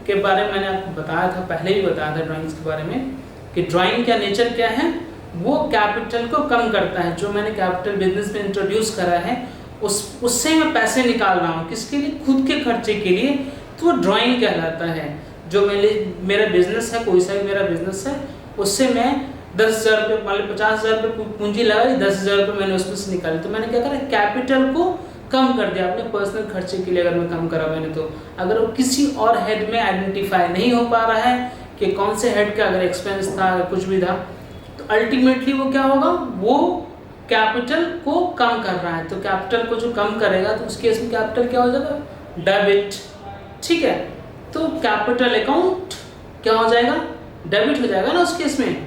के बारे में मैंने आपको बताया था, पहले भी बताया था ड्राइंग्स के बारे में कि ड्राइंग का नेचर क्या है, वो कैपिटल को कम करता है। जो मैंने कैपिटल बिजनेस में इंट्रोड्यूस करा है उससे मैं पैसे निकाल रहा हूँ, किसके लिए, खुद के खर्चे के लिए, तो वो ड्राइंग कहलाता है। जो मेरा बिजनेस है, कोई सा भी मेरा बिजनेस है, उससे मैं 10,000 रुपये, मान लो 50,000 रुपये पूंजी लगाई, 10,000 रुपये मैंने उसमें से निकाली, तो मैंने क्या करा, कैपिटल को कम कर दिया अपने पर्सनल खर्चे के लिए। अगर मैं कम करा मैंने, तो अगर वो किसी और हेड में आइडेंटिफाई नहीं हो पा रहा है कि कौन से हेड का अगर एक्सपेंस था, कुछ भी था, तो अल्टीमेटली वो क्या होगा, वो कैपिटल को कम कर रहा है। तो कैपिटल को जो कम करेगा तो उस केस में कैपिटल क्या हो जाएगा, डेबिट। ठीक है, तो कैपिटल अकाउंट क्या हो जाएगा, डेबिट हो जाएगा ना उस केस में।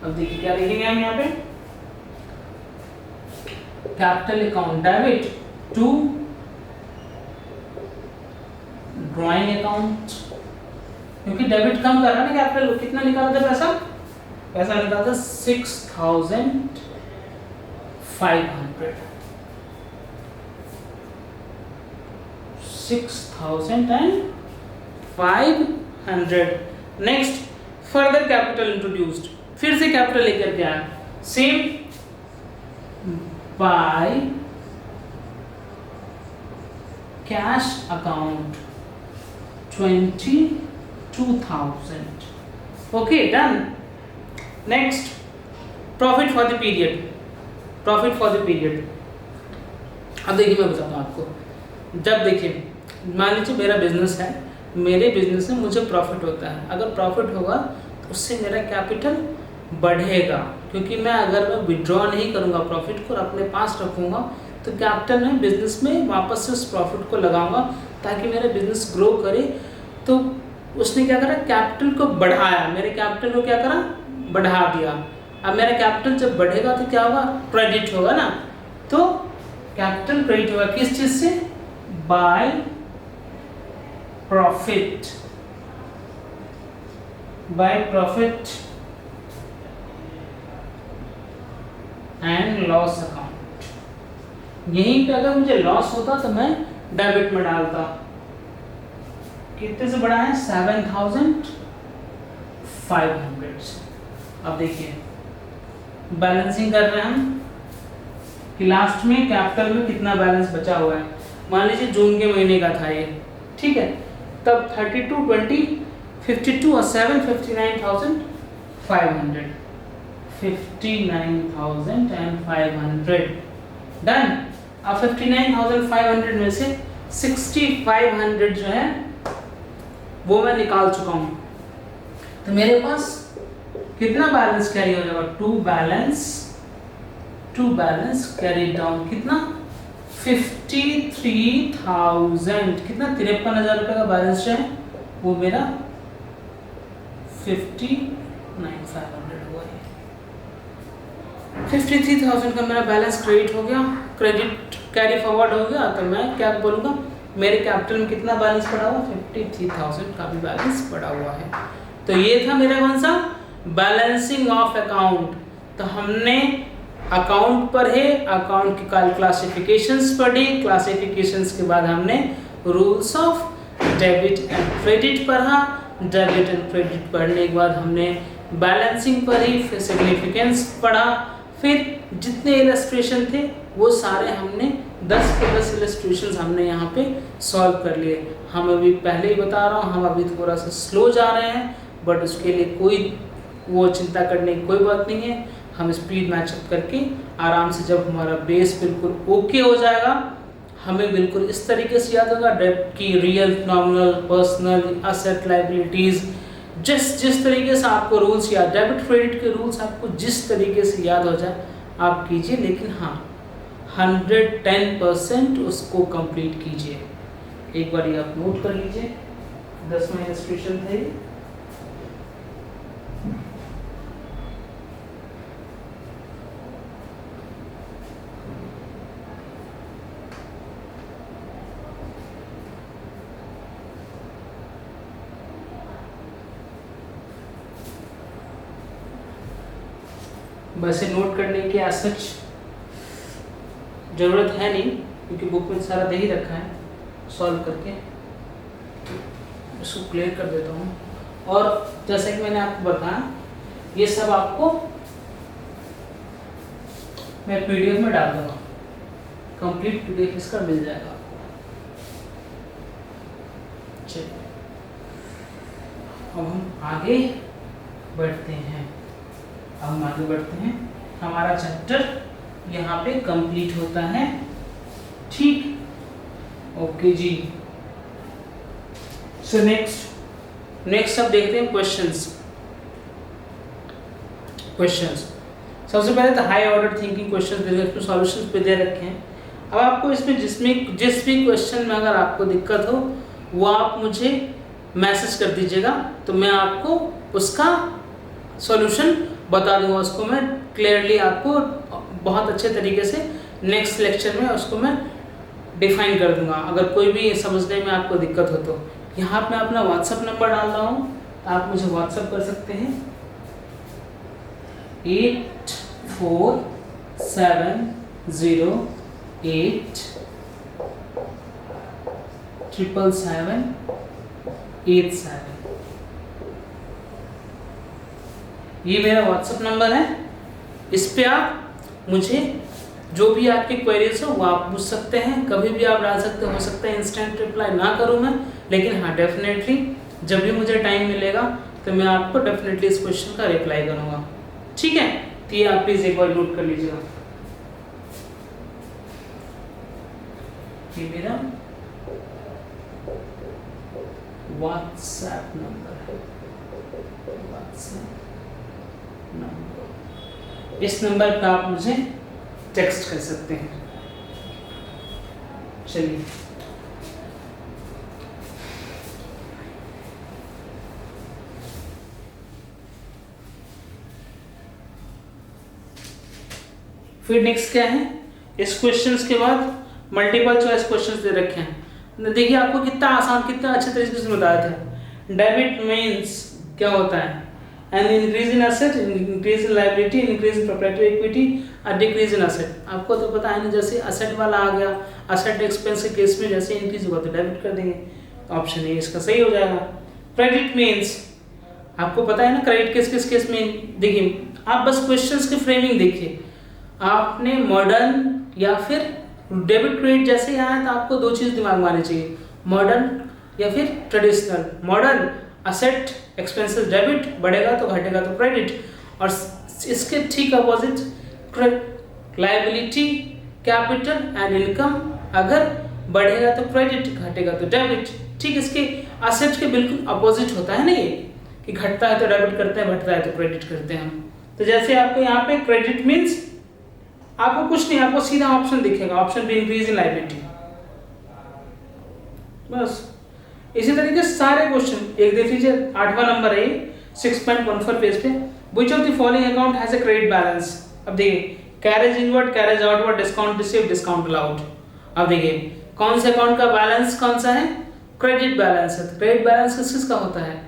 अब देखिए क्या लिखेंगे हम यहाँ पे, capital account debit to drawing account, क्योंकि डेबिट कम कर रहा है ना कैपिटल। कितना निकाला था पैसा निकाला था 6,500। 6,500। नेक्स्ट फर्दर कैपिटल इंट्रोड्यूस्ड, फिर से कैपिटल लेकर के आया, same by cash account 22,000। Okay done. Next profit for the period, profit for the period. अब देखिए मैं बताता हूँ आपको, जब देखिए मान लीजिए मेरा बिजनेस है, मेरे बिजनेस में मुझे प्रॉफिट होता है, अगर प्रॉफिट होगा तो उससे मेरा कैपिटल बढ़ेगा, क्योंकि मैं अगर मैं विड्रॉ नहीं करूँगा प्रॉफिट को और अपने पास रखूँगा तो कैपिटल में बिजनेस में वापस से उस प्रॉफिट को लगाऊंगा ताकि मेरा बिजनेस ग्रो करे। तो उसने क्या करा, कैपिटल को बढ़ाया, मेरे कैपिटल को क्या करा, बढ़ा दिया। अब मेरा कैपिटल जब बढ़ेगा तो क्या होगा, क्रेडिट होगा ना। तो कैपिटल क्रेडिट होगा किस चीज से, by profit, by profit and loss account. यहीं पे अगर मुझे लॉस होता तो मैं डेबिट में डालता। कितने से बढ़ा है, 7,500। अब देखिए बैलेंसिंग कर रहे हैं हम कि लास्ट में कैपिटल में कितना बैलेंस बचा हुआ है। मान लीजिए जून के महीने का था ये, ठीक है, तब 32, 20, 52 और 7 59,500, 59,500 डन। अब 59,500 में से 6,500 जो है वो मैं निकाल चुका हूँ। तो मेरे पास कितना बैलेंस कैरी हो जाएगा, टू बैलेंस कैरी डाउन, कितना 53,000, कितना 53,000 रुपये का बैलेंस है वो मेरा 59,500 हुआ है। 53,000 का मेरा बैलेंस क्रेडिट हो गया, क्रेडिट कैरी फॉरवर्ड हो गया। तो मैं क्या बोलूँगा, मेरे कैपिटल में कितना बैलेंस पड़ा हुआ, 53,000 का भी बैलेंस पड़ा हुआ है। तो ये था मेरा कौन सा, बैलेंसिंग ऑफ अकाउंट। तो हमने अकाउंट पढ़े, अकाउंट की क्लासिफिकेशंस पढ़ी, क्लासिफिकेशंस के बाद हमने rules of debit and credit पढ़ा, डेबिट एंड क्रेडिट पढ़ने के बाद हमने बैलेंसिंग पढ़ी, फिर सिग्निफिकेंस पढ़ा, फिर जितने इलस्ट्रेशन थे वो सारे हमने 10 के 10 इलस्ट्रेशन हमने यहाँ पे सॉल्व कर लिए। हम अभी पहले ही बता रहा हूँ, हम अभी थोड़ा सा स्लो जा रहे हैं, बट उसके लिए कोई वो चिंता करने की कोई बात नहीं है। हम स्पीड मैचअप करके आराम से, जब हमारा बेस बिल्कुल ओके हो जाएगा, हमें बिल्कुल इस तरीके से याद होगा डेब्ट की real, nominal, personal, asset, liabilities, जिस तरीके से आपको रूल्स याद, डेबिट क्रेडिट के रूल्स आपको जिस तरीके से याद हो जाए आप कीजिए, लेकिन हाँ 110% उसको कंप्लीट कीजिए। एक बार ये आप नोट कर लीजिए, 10वां इलस्ट्रेशन था ये। वैसे नोट करने की आज सच ज़रूरत है नहीं, क्योंकि बुक में सारा दे ही रखा है, सॉल्व करके इसको क्लियर कर देता हूँ। और जैसे कि मैंने आपको बताया, ये सब आपको मैं पीडीएफ में डाल दूँगा, कंप्लीट पीडीएफ इसका मिल जाएगा आपको। चलिए अब हम आगे बढ़ते हैं। हमारा चैप्टर यहाँ पे कंप्लीट होता है, ठीक, ओके जी। सो नेक्स्ट अब देखते हैं क्वेश्चंस। सबसे पहले तो हाई ऑर्डर थिंकिंग क्वेश्चंस दे रखे, सॉल्यूशंस पे दे रखे हैं। अब आपको इसमें जिस भी क्वेश्चन में अगर आपको दिक्कत हो वो आप मुझे मैसेज कर दीजिएगा, तो मैं आपको उसका सॉल्यूशन बता दूंगा। उसको मैं क्लियरली आपको बहुत अच्छे तरीके से नेक्स्ट लेक्चर में उसको मैं डिफाइन कर दूंगा। अगर कोई भी समझने में आपको दिक्कत हो तो यहाँ पे मैं अपना व्हाट्सएप नंबर डाल रहा हूँ, आप मुझे व्हाट्सएप कर सकते हैं 8470877787। ये मेरा व्हाट्सएप नंबर है, इस पे आप मुझे जो भी आपकी क्वेरीज हो वो आप पूछ सकते हैं, कभी भी आप डाल सकते हो सकता है इंस्टेंट रिप्लाई ना करूँ मैं, लेकिन हाँ डेफिनेटली जब भी मुझे टाइम मिलेगा तो मैं आपको डेफिनेटली इस क्वेश्चन का रिप्लाई करूँगा, ठीक है। तो ये आप प्लीज़ एक बार नोट कर लीजिएगा, ये मेरा व्हाट्सएप नंबर है, इस नंबर पर आप मुझे टेक्स्ट कर सकते हैं। चलिए फिर नेक्स्ट क्या है, इस क्वेश्चंस के बाद मल्टीपल चॉइस क्वेश्चंस दे रखे हैं। देखिए आपको कितना आसान, कितना अच्छे तरीके से बताया था। डेबिट मीन्स क्या होता है, an increase in asset, increase in liability, increase in proprietary equity, decrease in asset. आपको तो पता है ना, जैसे एसेट वाला आ गया, एसेट एक्सपेंस के केस में जैसे इंक्रीज होगा तो डेबिट कर देंगे, ऑप्शन ए इसका सही हो जाएगा। क्रेडिट मीन्स आपको पता है ना, क्रेडिट किस केस में, देखिए आप बस क्वेश्चंस की फ्रेमिंग देखिए, आपने मॉडर्न या फिर डेबिट क्रेडिट जैसे यहाँ है तो आपको दो चीज़ दिमाग में आनी चाहिए, मॉडर्न या फिर traditional. Modern asset expenses debit, बढ़ेगा तो घटेगा तो क्रेडिट, और इसके ठीक opposite liability, capital and income, अगर बढ़ेगा तो क्रेडिट, घटेगा तो डेबिट। ठीक इसके असेट के बिल्कुल अपोजिट होता है ना ये, कि घटता है तो डेबिट करते हैं, बढ़ता है तो क्रेडिट करते हैं हम। तो जैसे आपको यहाँ पे क्रेडिट मीन्स आपको कुछ नहीं, आपको सीधा ऑप्शन दिखेगा, option be increase in liability, बस। इसी तरीके से सारे क्वेश्चन एक देख लीजिए, 8वां नंबर है 6.14 पेज पे, which of the following account has a credit balance. अब देखिए, carriage inward, carriage outward, discount receive, discount allowed. अब देखिए कौन से अकाउंट का बैलेंस कौन सा है, क्रेडिट बैलेंस है। क्रेडिट बैलेंस किसका होता है,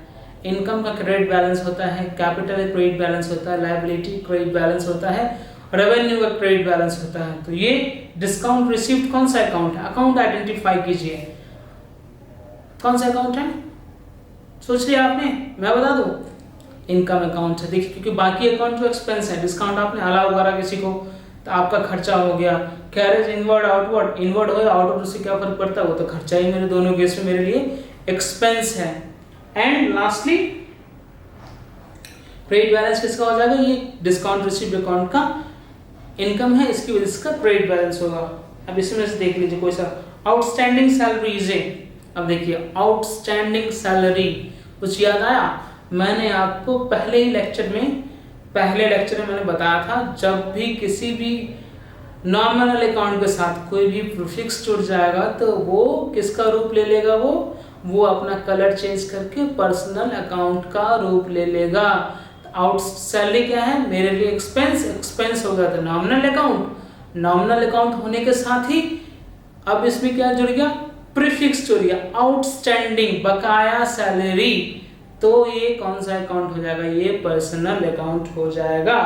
इनकम का क्रेडिट बैलेंस होता है, कैपिटल क्रेडिट बैलेंस होता है, लायबिलिटी क्रेडिट बैलेंस होता है, रेवेन्यू का क्रेडिट बैलेंस होता है। तो ये डिस्काउंट रिसीव्ड कौन सा अकाउंट है, अकाउंट आइडेंटिफाई कीजिए कौन सा अकाउंट है, सोच लिया आपने, मैं बता दूं, इनकम अकाउंट है। देखिए क्योंकि बाकी अकाउंट जो एक्सपेंस है, डिस्काउंट आपने अलाउ करा किसी को तो आपका खर्चा हो गया। कैरेज इनवर्ड आउटवर्ड, इनवर्ड हो या आउटवर्ड उससे क्या फर्क पड़ता है, वो तो खर्चा ही मेरे दोनों केस में मेरे लिए एक्सपेंस है। एंड लास्टली क्रेडिट बैलेंस किसका हो जाएगा, ये डिस्काउंट रिसीव्ड अकाउंट का इनकम है, इसकी वजह से क्रेडिट बैलेंस होगा। अब इसमें से देख लीजिए कोई सा आउटस्टैंडिंग सैलरीज है। अब देखिए आउटस्टैंडिंग सैलरी, कुछ याद आया, मैंने आपको पहले लेक्चर में मैंने बताया था, जब भी किसी भी नॉमिनल अकाउंट के साथ कोई भी प्रीफिक्स जुड़ जाएगा तो वो किसका रूप ले लेगा, वो अपना कलर चेंज करके पर्सनल अकाउंट का रूप ले लेगा। आउट सैलरी क्या है, मेरे लिए एक्सपेंस होगा तो नॉमिनल अकाउंट होने के साथ ही अब इसमें क्या जुड़ गया, प्रीफिक्स जुड़ गया, आउटस्टैंडिंग बकाया सैलरी। तो ये कौन सा अकाउंट हो जाएगा, ये पर्सनल अकाउंट हो जाएगा।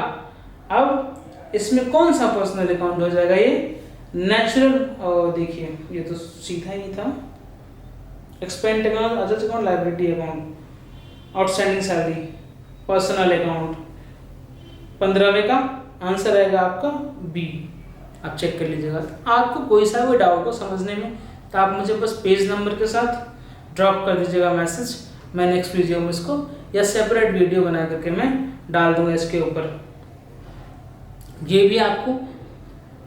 अब इसमें कौन सा पर्सनल अकाउंट हो जाएगा, ये नेचुरल, देखिए ये तो सीधा ही था, expense account, assets account, liability account, outstanding salary, personal account. 15वें का आंसर आएगा आपका बी। आप चेक कर लीजिएगा, आपको कोई सा भी डाउट हो समझने में तो आप मुझे बस पेज नंबर के साथ ड्रॉप कर दीजिएगा मैसेज, मैं नेक्स्ट वीडियो में इसको या सेपरेट वीडियो बना करके मैं डाल दूंगा इसके ऊपर। ये भी आपको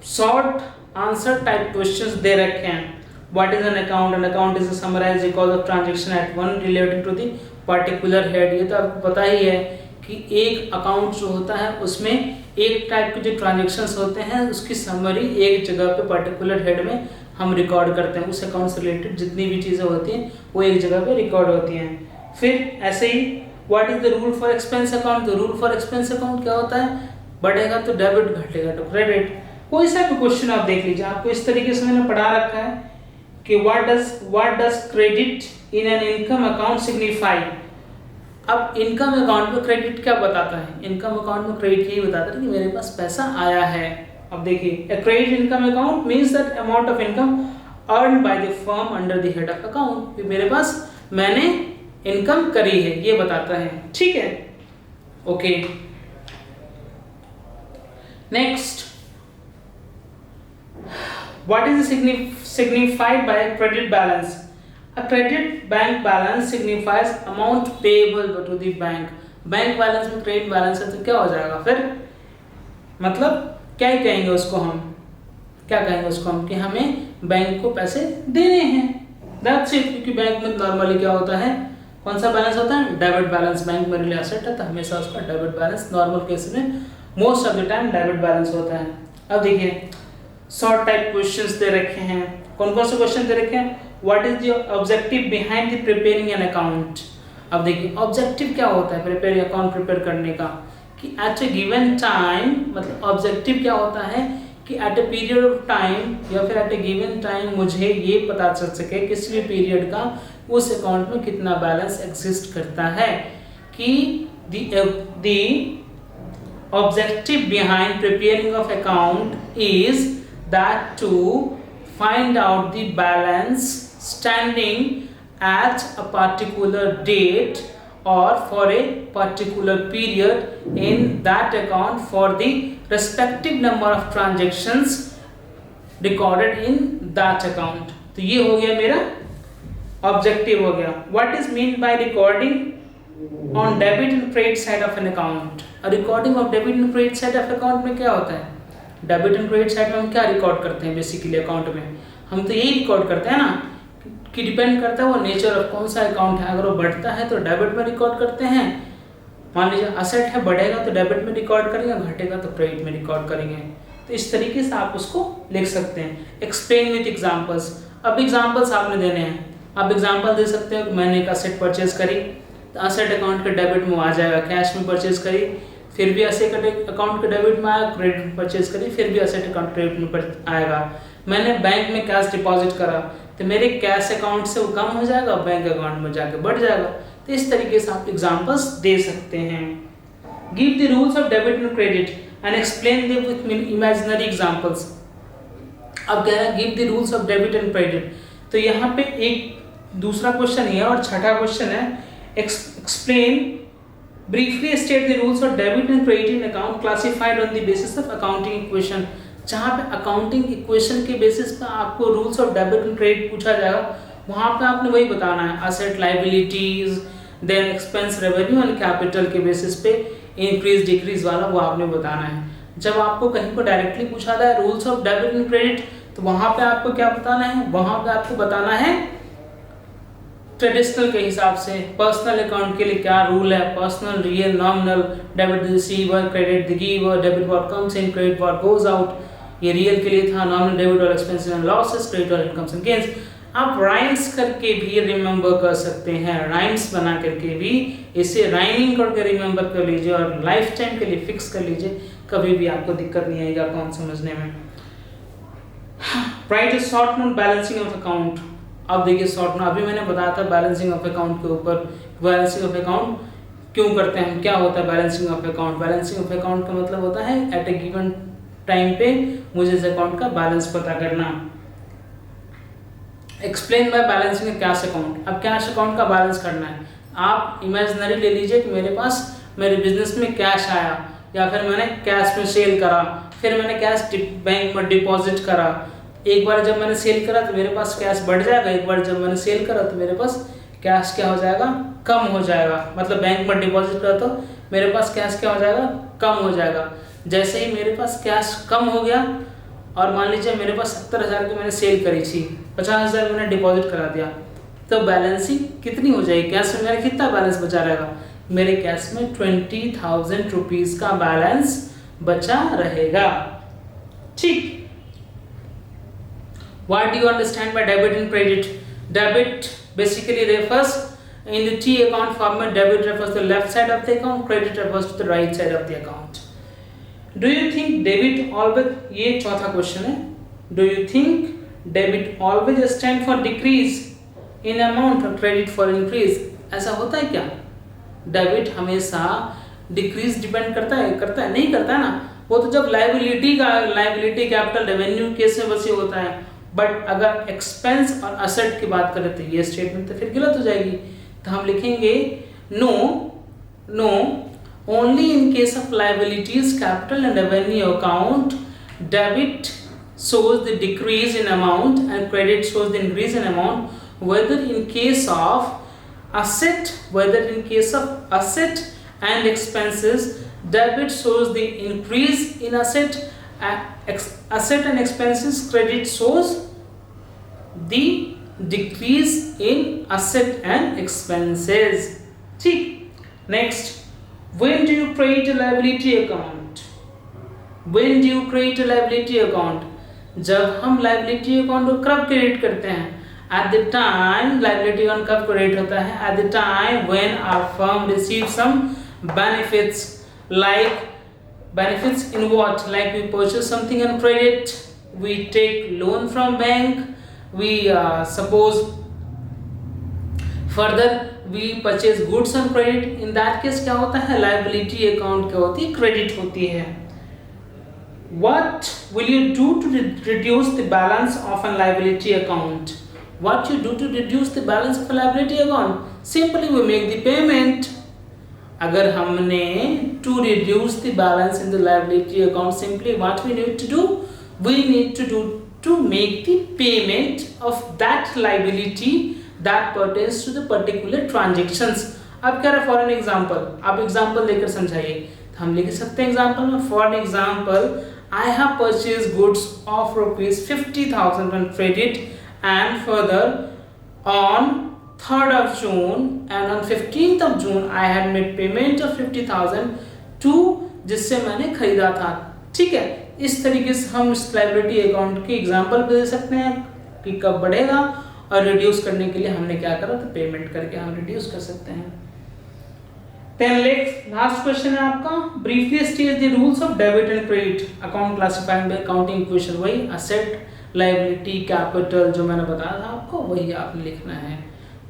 शॉर्ट आंसर टाइप क्वेश्चंस दे रखे हैं। What is an account, an account is a summarised record of transaction at one related to the particular head. ये तो आपको पता ही है कि एक अकाउंट जो होता है उसमें एक टाइप के जो ट्रांजैक्शंस होते हैं उसकी समरी एक जगह पे पर्टिकुलर हेड में हम रिकॉर्ड करते हैं। उस अकाउंट से रिलेटेड जितनी भी चीज़ें होती हैं वो एक जगह पे रिकॉर्ड होती हैं। फिर ऐसे ही what is the rule for expense account, the rule for expense account क्या होता है, बढ़ेगा तो डेबिट, घटेगा तो क्रेडिट। कोई सा भी क्वेश्चन आप देख लीजिए, आपको इस तरीके से मैंने पढ़ा रखा है कि what does credit in an income account signify. अब इनकम अकाउंट में क्रेडिट क्या बताता है, इनकम अकाउंट में क्रेडिट यही बताता है कि मेरे पास पैसा आया है। अब देखिए, a credit income account means that amount of income earned by the firm under the head of account। मेरे पास मैंने इनकम करी है ये बताता है, ठीक है, okay. Next, what is signified by a credit balance? A credit bank balance signifies amount payable to the bank। Bank balance में क्रेडिट बैलेंस है तो क्या हो जाएगा फिर, मतलब क्या ही कहेंगे उसको हम, क्या कहेंगे उसको हम कि हमें बैंक को पैसे देने हैं, दैट्स इट। क्योंकि बैंक में नॉर्मली क्या होता है, कौन सा बैलेंस होता है, डेबिट बैलेंस। बैंक मेरे लिए एसेट है तो हमेशा उसका डेबिट बैलेंस, नॉर्मल केस में most of the time debit balance होता है। अब देखिए शॉर्ट टाइप क्वेश्चंस दे रखे हैं, कौन कौन से क्वेश्चन दे रखे हैं, what is the objective behind the preparing an account. अब देखिए ऑब्जेक्टिव क्या होता है प्रिपेयर अकाउंट प्रिपेयर करने का, कि एट ए गिवन टाइम, मतलब ऑब्जेक्टिव क्या होता है कि at a period of time या फिर एट ए गिवन टाइम मुझे ये पता चल सके किसी भी पीरियड का उस अकाउंट में कितना बैलेंस एग्जिस्ट करता है। कि the objective behind preparing of account is that to find out the balance standing at a particular date or for a particular period in that account for the respective number of transactions recorded in that account। तो ये हो गया मेरा objective हो गया। What is meant by recording on debit and credit side of an account? A recording of debit and credit side of account में क्या होता है, डेबिट एंड क्रेडिट साइड में हम क्या रिकॉर्ड करते हैं बेसिकली अकाउंट में, हम तो यही रिकॉर्ड करते हैं ना कि डिपेंड करता है वो नेचर ऑफ कौन सा अकाउंट है। अगर वो बढ़ता है तो डेबिट में रिकॉर्ड करते हैं, मान लीजिए असेट है, बढ़ेगा तो डेबिट में रिकॉर्ड करेंगे, घटेगा तो क्रेडिट में रिकॉर्ड करेंगे। तो इस तरीके से आप उसको लिख सकते हैं। एक्सप्लेन विथ एग्जांपल्स, अब एग्जांपल्स आपने देने हैं। आप एग्जांपल दे सकते हो कि मैंने एक असेट परचेज करी तो असेट अकाउंट के डेबिट में आ जाएगा, कैश में परचेज करी फिर भी असेट अकाउंट के डेबिट में आया, क्रेडिट में परचेज करी फिर भी असेट अकाउंट क्रेडिट में आएगा। मैंने बैंक में कैश डिपॉजिट करा तो मेरे कैश अकाउंट से वो कम हो जाएगा, बैंक अकाउंट में जाके बढ़ जाएगा। तो इस तरीके से आप एग्जांपल्स दे सकते हैं। Give the rules of debit and credit and explain them with imaginary examples. अब कह रहा है give the rules of debit and credit, तो यहाँ पे एक दूसरा क्वेश्चन है और छठा क्वेश्चन है explain briefly state the rules of debit and credit in account classified on the basis of accounting equation. जहाँ पे अकाउंटिंग इक्वेशन के बेसिस पर आपको rules of debit and credit पूछा जाएगा, वहाँ पे आपने वही बताना है, asset liabilities then expense revenue and capital के बेसिस पे इंक्रीज डिक्रीज वाला वो आपने बताना है। जब आपको कहीं पर डायरेक्टली पूछा जाए rules of debit and credit तो वहाँ पे आपको क्या बताना है, वहाँ पे आपको बताना है ट्रेडिशनल के हिसाब से पर्सनल अकाउंट के लिए क्या रूल है, personal, real, nominal, debit the receiver, credit the giver, debit what comes in, credit what goes out. ये रियल के लिए था, नॉमिनल डेबिट और एक्सपेंसेस एंड लॉसेस, क्रेडिट और इनकम्स एंड गेन्स। आप राइम्स करके भी रिमेंबर कर सकते हैं, राइम्स बना करके भी इसे राइमिंग करके रिमेंबर कर लीजिए और लाइफ टाइम के लिए फिक्स कर लीजिए, कभी भी आपको दिक्कत नहीं आएगा अकाउंट समझने में। Right a short note balancing of account. अब देखिए शॉर्ट नोट, अभी मैंने बताया था बैलेंसिंग ऑफ अकाउंट के ऊपर, बैलेंसिंग ऑफ अकाउंट क्यों करते हैं, क्या होता है balancing of account. Balancing of account का मतलब होता है एट ए गिवन टाइम पे मुझे इस अकाउंट का बैलेंस पता करना। Explain by balancing cash account. अब कैश अकाउंट का बैलेंस करना है, आप इमेजिनरी ले लीजिए कि मेरे पास मेरे बिजनेस में कैश आया या फिर मैंने कैश में सेल करा, फिर मैंने कैश बैंक में डिपॉजिट करा। एक बार जब मैंने सेल करा तो मेरे पास कैश बढ़ जाएगा, एक बार जब मैंने सेल करा तो मेरे पास कैश क्या हो जाएगा, कम हो जाएगा। मतलब बैंक में डिपॉजिट करा तो मेरे पास कैश क्या हो जाएगा, कम हो जाएगा। जैसे ही मेरे पास कैश कम हो गया और मान लीजिए मेरे पास 70,000 की मैंने सेल करी थी, 50,000 मैंने डिपॉजिट करा दिया, तो बैलेंसिंग कितनी हो जाएगी, कैश में मेरा कितना बैलेंस बचा रहेगा, मेरे कैश में 20,000 रुपीज का बैलेंस बचा रहेगा। ठीक। What do you understand by debit and credit? Debit basically refers in the T account format, debit refers to the left side of the account, credit refers to the right side of the account. Do you think debit always, ये चौथा question है, do you think debit always stand for decrease in amount or credit for increase? ऐसा होता है क्या? Debit हमेशा decrease depend करता है नहीं करता है ना, वो तो जब लाइबिलिटी कैपिटल रेवेन्यू केस में बस ये होता है। बट अगर एक्सपेंस और असेट की बात करें तो ये स्टेटमेंट तो फिर गलत हो जाएगी। तो हम लिखेंगे no only in case of liabilities capital and revenue account debit shows the decrease in amount and credit shows the increase in amount, whether in case of asset and expenses debit shows the increase in asset and expenses, credit shows the decrease in asset and expenses. ठीक। Next, when do you create a liability account? When do you create a liability account? जब हम liability account को कब create करते हैं? At the time liability account कब create होता है? At the time when our firm receives some benefits, like benefits in what? Like we purchase something on credit, we take loan from bank, we suppose further we purchase goods on credit. In that case क्या होता है, liability account क्या होती है, credit होती है। What will you do to reduce the balance of a liability account? What you do to reduce the balance of a liability account? Simply we make the payment. अगर हमने to reduce the balance in the liability account, simply what we need to do? We need to do to make the payment of that liability that pertains to the particular transactions. अब क्या रहा, for an example, आप example लेकर समझाइए। तो हम लिख सकते हैं example में, for an example, I have purchased goods of rupees 50,000 on credit and further on 3rd of June and on 15th of June I had made payment of 50,000 to जिससे मैंने खरीदा था। ठीक है, इस तरीके से हम इस लायबिलिटी अकाउंट के एग्जाम्पल दे सकते हैं कि कब बढ़ेगा, और रिड्यूस करने के लिए हमने क्या करा, तो पेमेंट करके हम रिड्यूस कर सकते हैं। Then लास्ट क्वेश्चन है आपका, briefly state the rules of debit and credit account classified by accounting equation. वही असेट, लायबिलिटी, कैपिटल जो मैंने बताया था आपको, वही आपने लिखना है।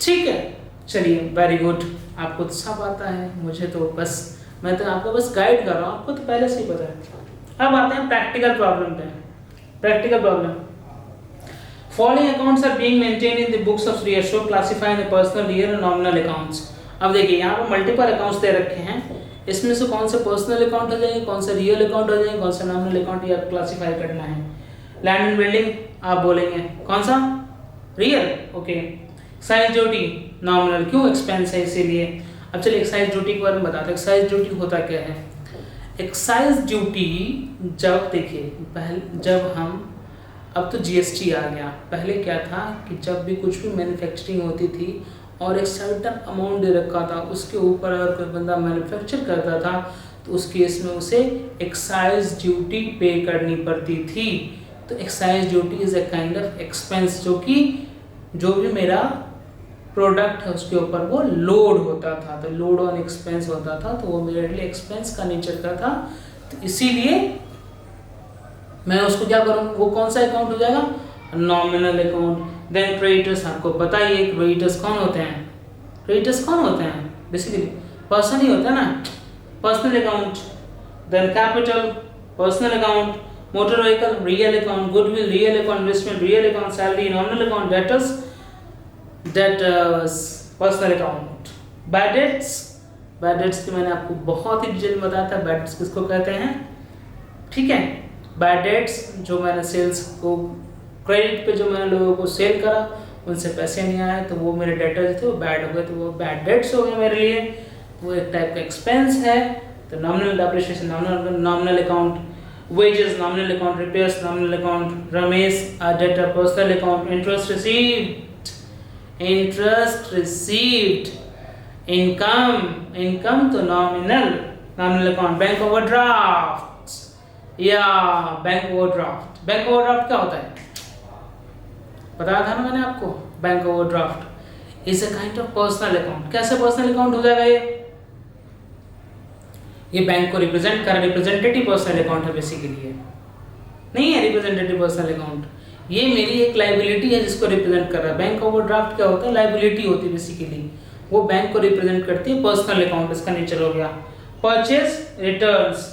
ठीक है, चलिए वेरी गुड, आपको तो सब आता है, मुझे तो बस, मैं तो आपको बस गाइड कर रहा हूँ, आपको तो पहले से ही पता है। अब आते हैं प्रैक्टिकल प्रॉब्लम पे। Practical problem, following accounts are being maintained in the books of रियशो classifying the personal, real and nominal accounts. अब देखिए यहाँ पर मल्टीपल अकाउंट्स दे रखे हैं, इसमें से कौन से पर्सनल अकाउंट हो जाएंगे, कौन से रियल अकाउंट हो जाएंगे, कौन से नॉमिनल अकाउंट, ये आपको क्लासिफाई करना है। लैंड एंड बिल्डिंग आप बोलेंगे कौन सा, real, okay. Excise duty nominal, क्यों, एक्सपेंस है इसीलिए। अब चलिए एक्साइज ड्यूटी के बारे में बताते हैं। एक्साइज ड्यूटी होता क्या है, एक्साइज ड्यूटी जब देखिए पहले, जब हम, अब तो जीएसटी आ गया, पहले क्या था कि जब भी कुछ भी मैन्युफैक्चरिंग होती थी और एक सर्टन अमाउंट दे रखा था, उसके ऊपर अगर कोई बंदा मैन्युफैक्चर करता था तो उस केस में उसे एक्साइज ड्यूटी पे करनी पड़ती थी। तो excise duty is a kind of expense, जो कि जो भी मेरा प्रोडक्ट है उसके ऊपर वो लोड होता था, तो लोड ऑन एक्सपेंस होता था, तो वो मेरे लिए एक्सपेंस का नेचर का था। तो इसीलिए मैं उसको क्या करूँ, वो कौन सा अकाउंट हो जाएगा, नॉमिनल अकाउंट। देन क्रेडिटर्स, आपको बताइए क्रेडिटर्स कौन होते हैं, क्रेडिटर्स कौन होते हैं, बेसिकली पर्सन ही होता है ना, personal account. Then capital, personal account. Motor vehicle, real account. Goodwill, real account. Investment, real account. Salary, nominal account. Debtors, personal account. Bad debts, bad debts की मैंने आपको बहुत ही डिटेल में बताया था, बैड डेट्स किसको कहते हैं। ठीक है, बैड डेट्स जो मैंने सेल्स को, क्रेडिट पे जो मैंने लोगों को सेल करा, उनसे पैसे नहीं आए तो वो मेरे डेटर्स थे, वो बैड हो गए, तो वो बैड डेट्स हो गए मेरे लिए, वो एक टाइप का एक्सपेंस है। तो nominal depreciation, nominal account. Wages, nominal account. Repairs, nominal account. Ramesh, debtor, personal account. Interest received, interest received. Income तो नॉमिनल अकाउंट। बैंक ओवरड्राफ्ट या बैंक ओवरड्राफ्ट। बैंक ओवरड्राफ्ट क्या होता है, बताया था ना मैंने आपको, bank overdraft is a kind of personal account. कैसे पर्सनल अकाउंट हो जाएगा ये बैंक को रिप्रेजेंट कर, रिप्रेजेंटेटिव पर्सनल अकाउंट है बेसिकली, ये नहीं है रिप्रेजेंटेटिव पर्सनल अकाउंट, ये मेरी एक लाइबिलिटी है जिसको रिप्रेजेंट कर रहा है। बैंक ओवरड्राफ्ट क्या होता है, लाइबिलिटी होती है बेसिकली, वो बैंक को रिप्रेजेंट करती है। पर्सनल अकाउंट इसका नेचर हो गया। परचेज रिटर्न्स,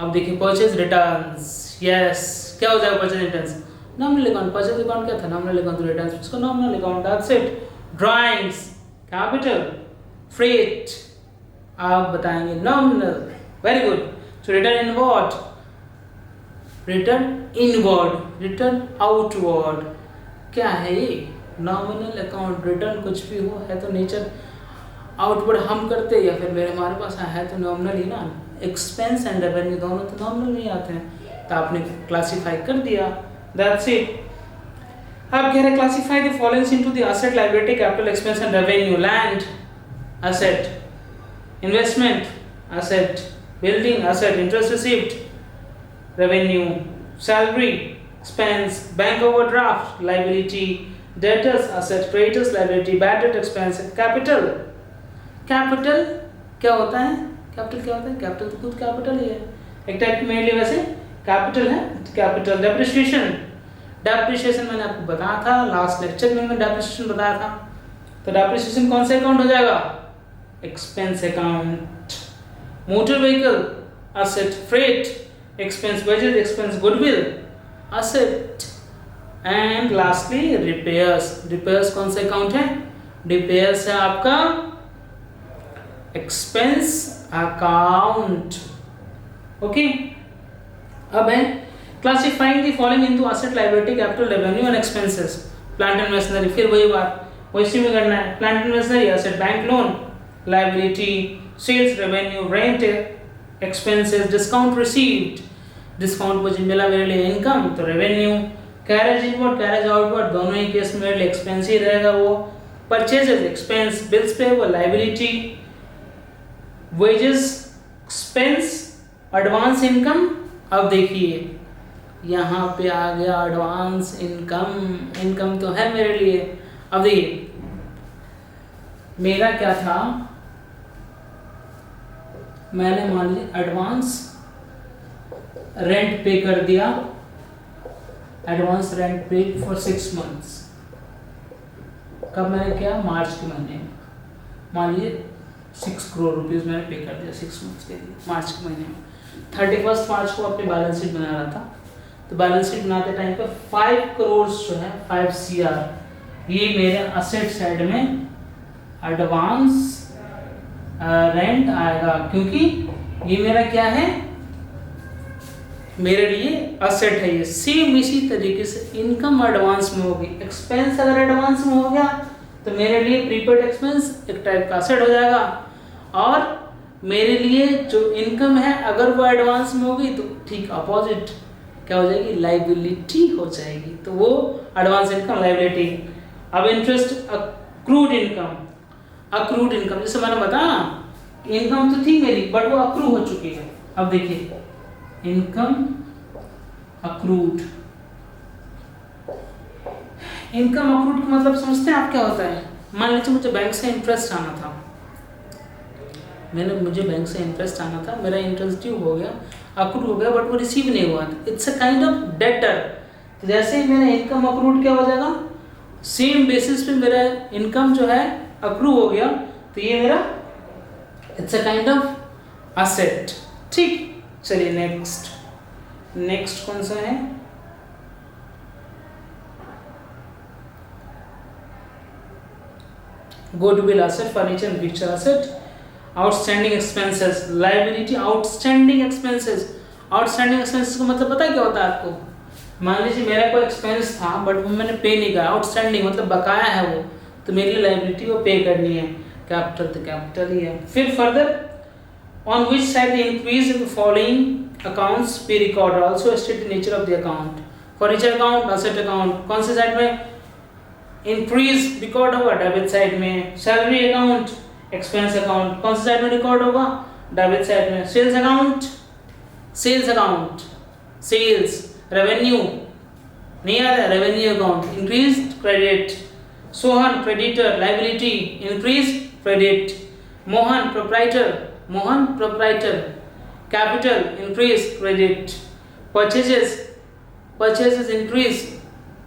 अब देखिए परचेज रिटर्न्स, यस क्या हो जाएगा purchase returns, nominal account. Purchase account क्या था, नॉमिनल अकाउंट। रिटर्न्स इसको nominal account, that's it. Drawings, capital. Freight आप बताएंगे nominal, very good. So return in what, return inward, return outward, क्या है ये, नॉमिनल अकाउंट। रिटर्न कुछ भी हो है तो नेचर आउटवर्ड हम करते, या फिर मेरे हमारे पास है तो नॉमिनल ही ना। एक्सपेंस एंड रेवेन्यू दोनों तो नॉमिनल में आते हैं, तो आपने क्लासिफाई कर दिया, दैट्स इट। अब कह रहे classify the followings into the asset, liability, capital, expense and revenue. Land asset, investment asset, building asset, interest received revenue, salary expense, bank overdraft liability, debtors asset, creditors liability, bad debt expense, capital. Capital क्या होता है, capital क्या होता है, capital तो खुद capital ही है, एक टाइप की मेरे लिए वैसे कैपिटल है कैपिटल। डेप्रिसिएशन, डेप्रिसिएशन मैंने आपको बताया था लास्ट लेक्चर में, मैंने डेप्रिसिएशन बताया था। तो डेप्रिसिएशन कौन सा अकाउंट हो जाएगा, expense account. Motor vehicle asset, freight expense, wages expense, goodwill asset, and lastly repairs. Repairs कौन सा अकाउंट है, रिपेयर्स है आपका एक्सपेंस अकाउंट, ओके। अब है classifying the following into asset, liability, capital, revenue and expenses. Plant and machinery, फिर वही बात वैसे में करना है। Plant and machinery asset, bank loan liability, sales revenue, rent expenses, discount received, discount मुझे मिला मेरे लिए इनकम तो revenue, carriage inward carriage outward दोनों ही केस में मेरे लिए एक्सपेंस ही रहेगा वो। Purchases expense, bills payable liability, wages expense, advance income. अब देखिए यहाँ पे आ गया एडवांस इनकम, इनकम तो है मेरे लिए। अब देखिए मेरा क्या था, मैंने मान लीजिए एडवांस रेंट पे कर दिया, एडवांस रेंट पे फॉर 6 मंथ्स। कब मैंने किया? मार्च के महीने में। मान लीजिए 6 करोड़ रुपीस मैंने पे कर दिया 6 मंथ्स के लिए मार्च के महीने में। 31 मार्च को अपनी बैलेंस शीट बना रहा था, तो बैलेंस शीट बनाते टाइम पे 5 करोड़ जो है 5 CR ये मेरे असेट साइड में एडवांस रेंट आएगा, क्योंकि ये मेरा क्या है, मेरे लिए असेट है ये। सेम इसी तरीके से इनकम एडवांस में होगी, एक्सपेंस अगर एडवांस में हो गया तो मेरे लिए प्रीपेड एक्सपेंस एक टाइप का असेट हो जाएगा, और मेरे लिए जो इनकम है अगर वो एडवांस में होगी तो ठीक अपोजिट क्या हो जाएगी, लायबिलिटी हो जाएगी। तो वो एडवांस इनकम लायबिलिटी। अब interest accrued income, accrued income जैसे मैंने बताया ना, इनकम तो थी मेरी बट वो अक्रू हो चुकी है। अब देखिए इनकम अक्रूड, इनकम अक्रूड का मतलब समझते हैं आप क्या होता है? मान लीजिए मुझे बैंक से इंटरेस्ट आना था, मुझे बैंक से इंटरेस्ट आना था, मेरा इंटरेस्ट ड्यू हो गया, अक्रूड हो गया, बट वो रिसीव नहीं हुआ, it's a kind of debtor. तो जैसे ही मेरा इनकम अक्रूड क्या हो जाएगा, सेम बेसिस पे मेरा इनकम जो है अक्रू हो गया, तो ये मेरा it's a kind of asset. ठीक, चलिए नेक्स्ट कौन सा है? Goodwill asset, furniture and picture asset, outstanding expenses liability, outstanding expenses. Outstanding expenses का मतलब पता है क्या होता है आपको? मान लीजिए मेरा कोई एक्सपेंस था बट वो मैंने पे नहीं किया, आउटस्टैंडिंग मतलब बकाया है वो, तो मेरी लायबिलिटी वो पे करनी है। कैपिटल तो कैपिटल ही है। फिर further on which side the increase in the following accounts be record, also state the nature of the account. Furniture account, asset account, कौन से साइड में इंक्रीज रिकॉर्ड होगा? डेबिट साइड में। सैलरी अकाउंट, एक्सपेंस अकाउंट, कौन से side में record होगा? Debit side में। Sales account, sales account, sales, revenue नहीं आ रहा, revenue account, increase credit. Sohan creditor, liability, increase credit. Mohan proprietor, Mohan proprietor, capital, increase credit. Purchases, purchases increase,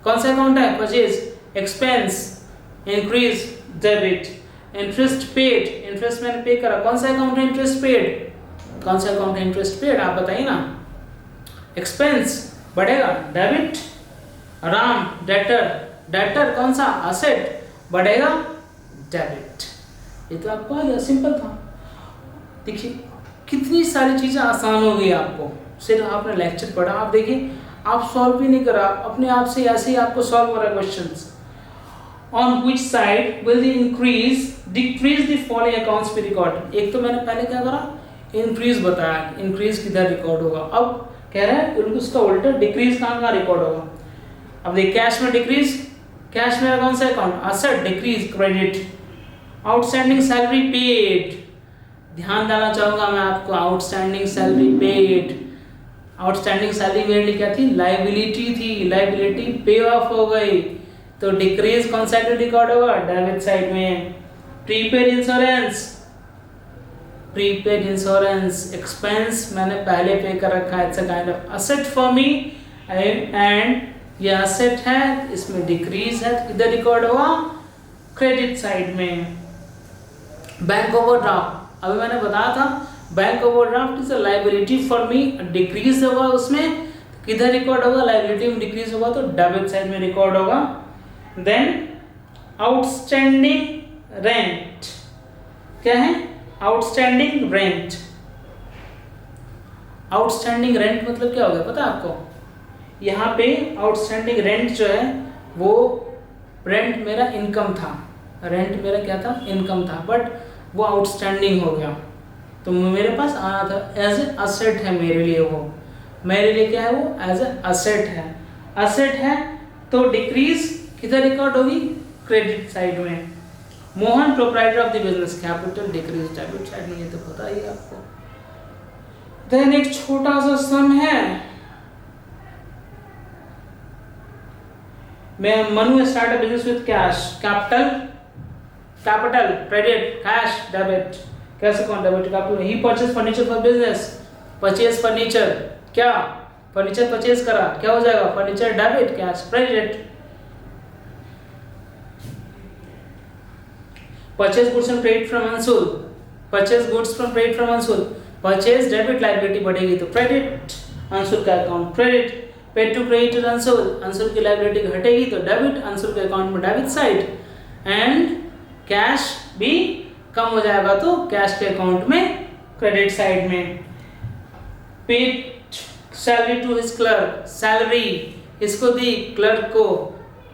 कौन सा अकाउंट है? Purchase. Expense, increase debit. Interest paid, interest मैंने पे करा, कौन सा अकाउंट है? इंटरेस्ट पेड, कौन सा अकाउंट है? इंटरेस्ट पेड, आप बताइए ना। एक्सपेंस बढ़ेगा, डेबिट। राम डेटर, डेटर कौन सा? असेट, बढ़ेगा डेबिट। ये तो आपको आ गया, सिंपल था। देखिए कितनी सारी चीज़ें आसान हो गई आपको, सिर्फ आपने लेक्चर पढ़ा। आप देखिए आप सॉल्व भी नहीं करा, अपने आप से ऐसे ही आपको सॉल्व हो रहा है questions. On which side will the increase decrease the following accounts पे रिकॉर्ड। एक तो मैंने पहले क्या करा, इंक्रीज बताया, इंक्रीज किधर रिकॉर्ड होगा। अब कह रहा है उसका उल्टा डिक्रीज कहाँ रिकॉर्ड होगा। अब देखिए कैश में डिक्रीज, कैश मेरा कौन सा account? Asset, decrease credit. Outstanding salary paid, ध्यान देना चाहूंगा मैं आपको, outstanding salary paid, outstanding salary मेरे लिए क्या थी? लायबिलिटी थी, लायबिलिटी पे ऑफ हो गई, तो डिक्रीज कौन साइड रिकॉर्ड होगा? डेबिट साइड में। Prepaid insurance, prepaid insurance expense मैंने पहले पे कर रखा है, it's a kind of asset for me, and ये असेट है, इसमें डिक्रीज है, इधर रिकॉर्ड हुआ क्रेडिट साइड में। बैंक ओवरड्राफ्ट, अभी मैंने बताया था bank overdraft is a liability for me, decrease होगा उसमें, किधर रिकॉर्ड होगा? लायबिलिटी में डिक्रीज होगा तो डेबिट साइड में रिकॉर्ड होगा। देन आउटस्टैंडिंग रेंट, क्या है? Outstanding rent. आउटस्टैंडिंग रेंट मतलब क्या हो गया पता है आपको? यहाँ पे आउटस्टैंडिंग रेंट जो है वो रेंट मेरा इनकम था, रेंट मेरा क्या था? इनकम था, बट वो आउटस्टैंडिंग हो गया, तो मेरे पास आना था एज ए असेट है मेरे लिए, वो मेरे लिए क्या है? वो एज ए असेट है। असेट है तो डिक्रीज किधर रिकॉर्ड होगी, क्रेडिट साइड में। Mohan proprietor of the business, capital decrease debit side में, ये तो पता ही है आपको। देन एक छोटा सा सम है, मैं Manu start a business with cash, capital credit, cash debit, कैसे कौन डेबिट कैपिटल। ही purchase furniture for business, purchase furniture, क्या फर्नीचर परचेज करा, क्या हो जाएगा furniture debit, cash credit. Purchase goods and credit from Anshul, purchase goods from credit from Anshul, purchase debit liability बढ़ेगी तो क्रेडिट, अंशुल का account credit. Paid to creditor Anshul, Anshul की liability घटेगी तो डेबिट, अंशुल के अकाउंट में डेबिट साइड। एंड कैश भी कम हो जाएगा तो कैश के अकाउंट में क्रेडिट साइड में। Paid salary to his clerk, salary इसको दी क्लर्क को,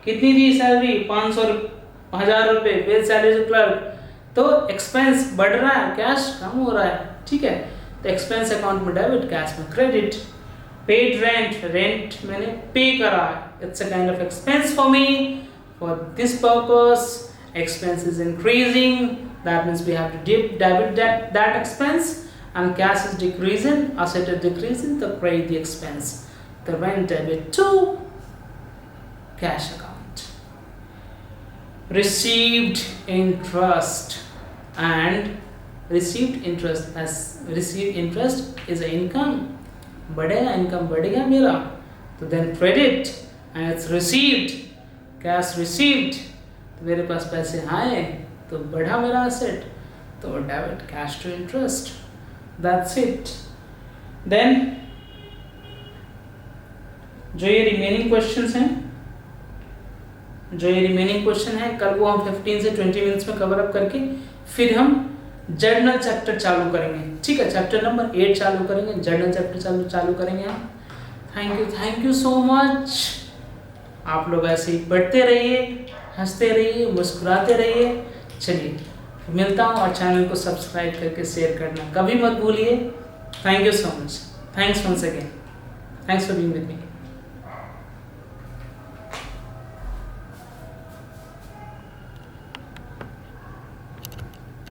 कितनी दी सैलरी 500,000 रुपए, पेड सैलरी टू क्लर्क, तो एक्सपेंस बढ़ रहा है, कैश कम हो रहा है, ठीक है, तो एक्सपेंस अकाउंट में डेबिट, कैश में क्रेडिट। पेड रेंट, रेंट मैंने पे करा, it's a kind of expense for me, for this purpose expense is increasing, that means we have to debit that expense, and cash is decreasing, asset is decreasing, so credit the expense, the rent debit to cash account. Received interest, and received interest, as received interest is an income, बढ़ेगा, income बढ़ेगा मेरा, तो then credit, and it's received, cash received, मेरे पास पैसे आए तो बढ़ा मेरा एसेट, तो debit, cash to interest, that's it. Then जो ये रिमेनिंग क्वेश्चंस हैं, कल वो हम 15 से 20 मिनट्स में कवर अप करके फिर हम जर्नल चैप्टर चालू करेंगे, ठीक है, चैप्टर नंबर 8 चालू करेंगे, जर्नल चैप्टर चालू करेंगे हम। Thank you so much. आप लोग ऐसे ही पढ़ते रहिए, हंसते रहिए, मुस्कुराते रहिए। चलिए मिलता हूँ, और चैनल को सब्सक्राइब करके शेयर करना कभी मत भूलिए। Thank you so much, thanks once again, thanks for being with me.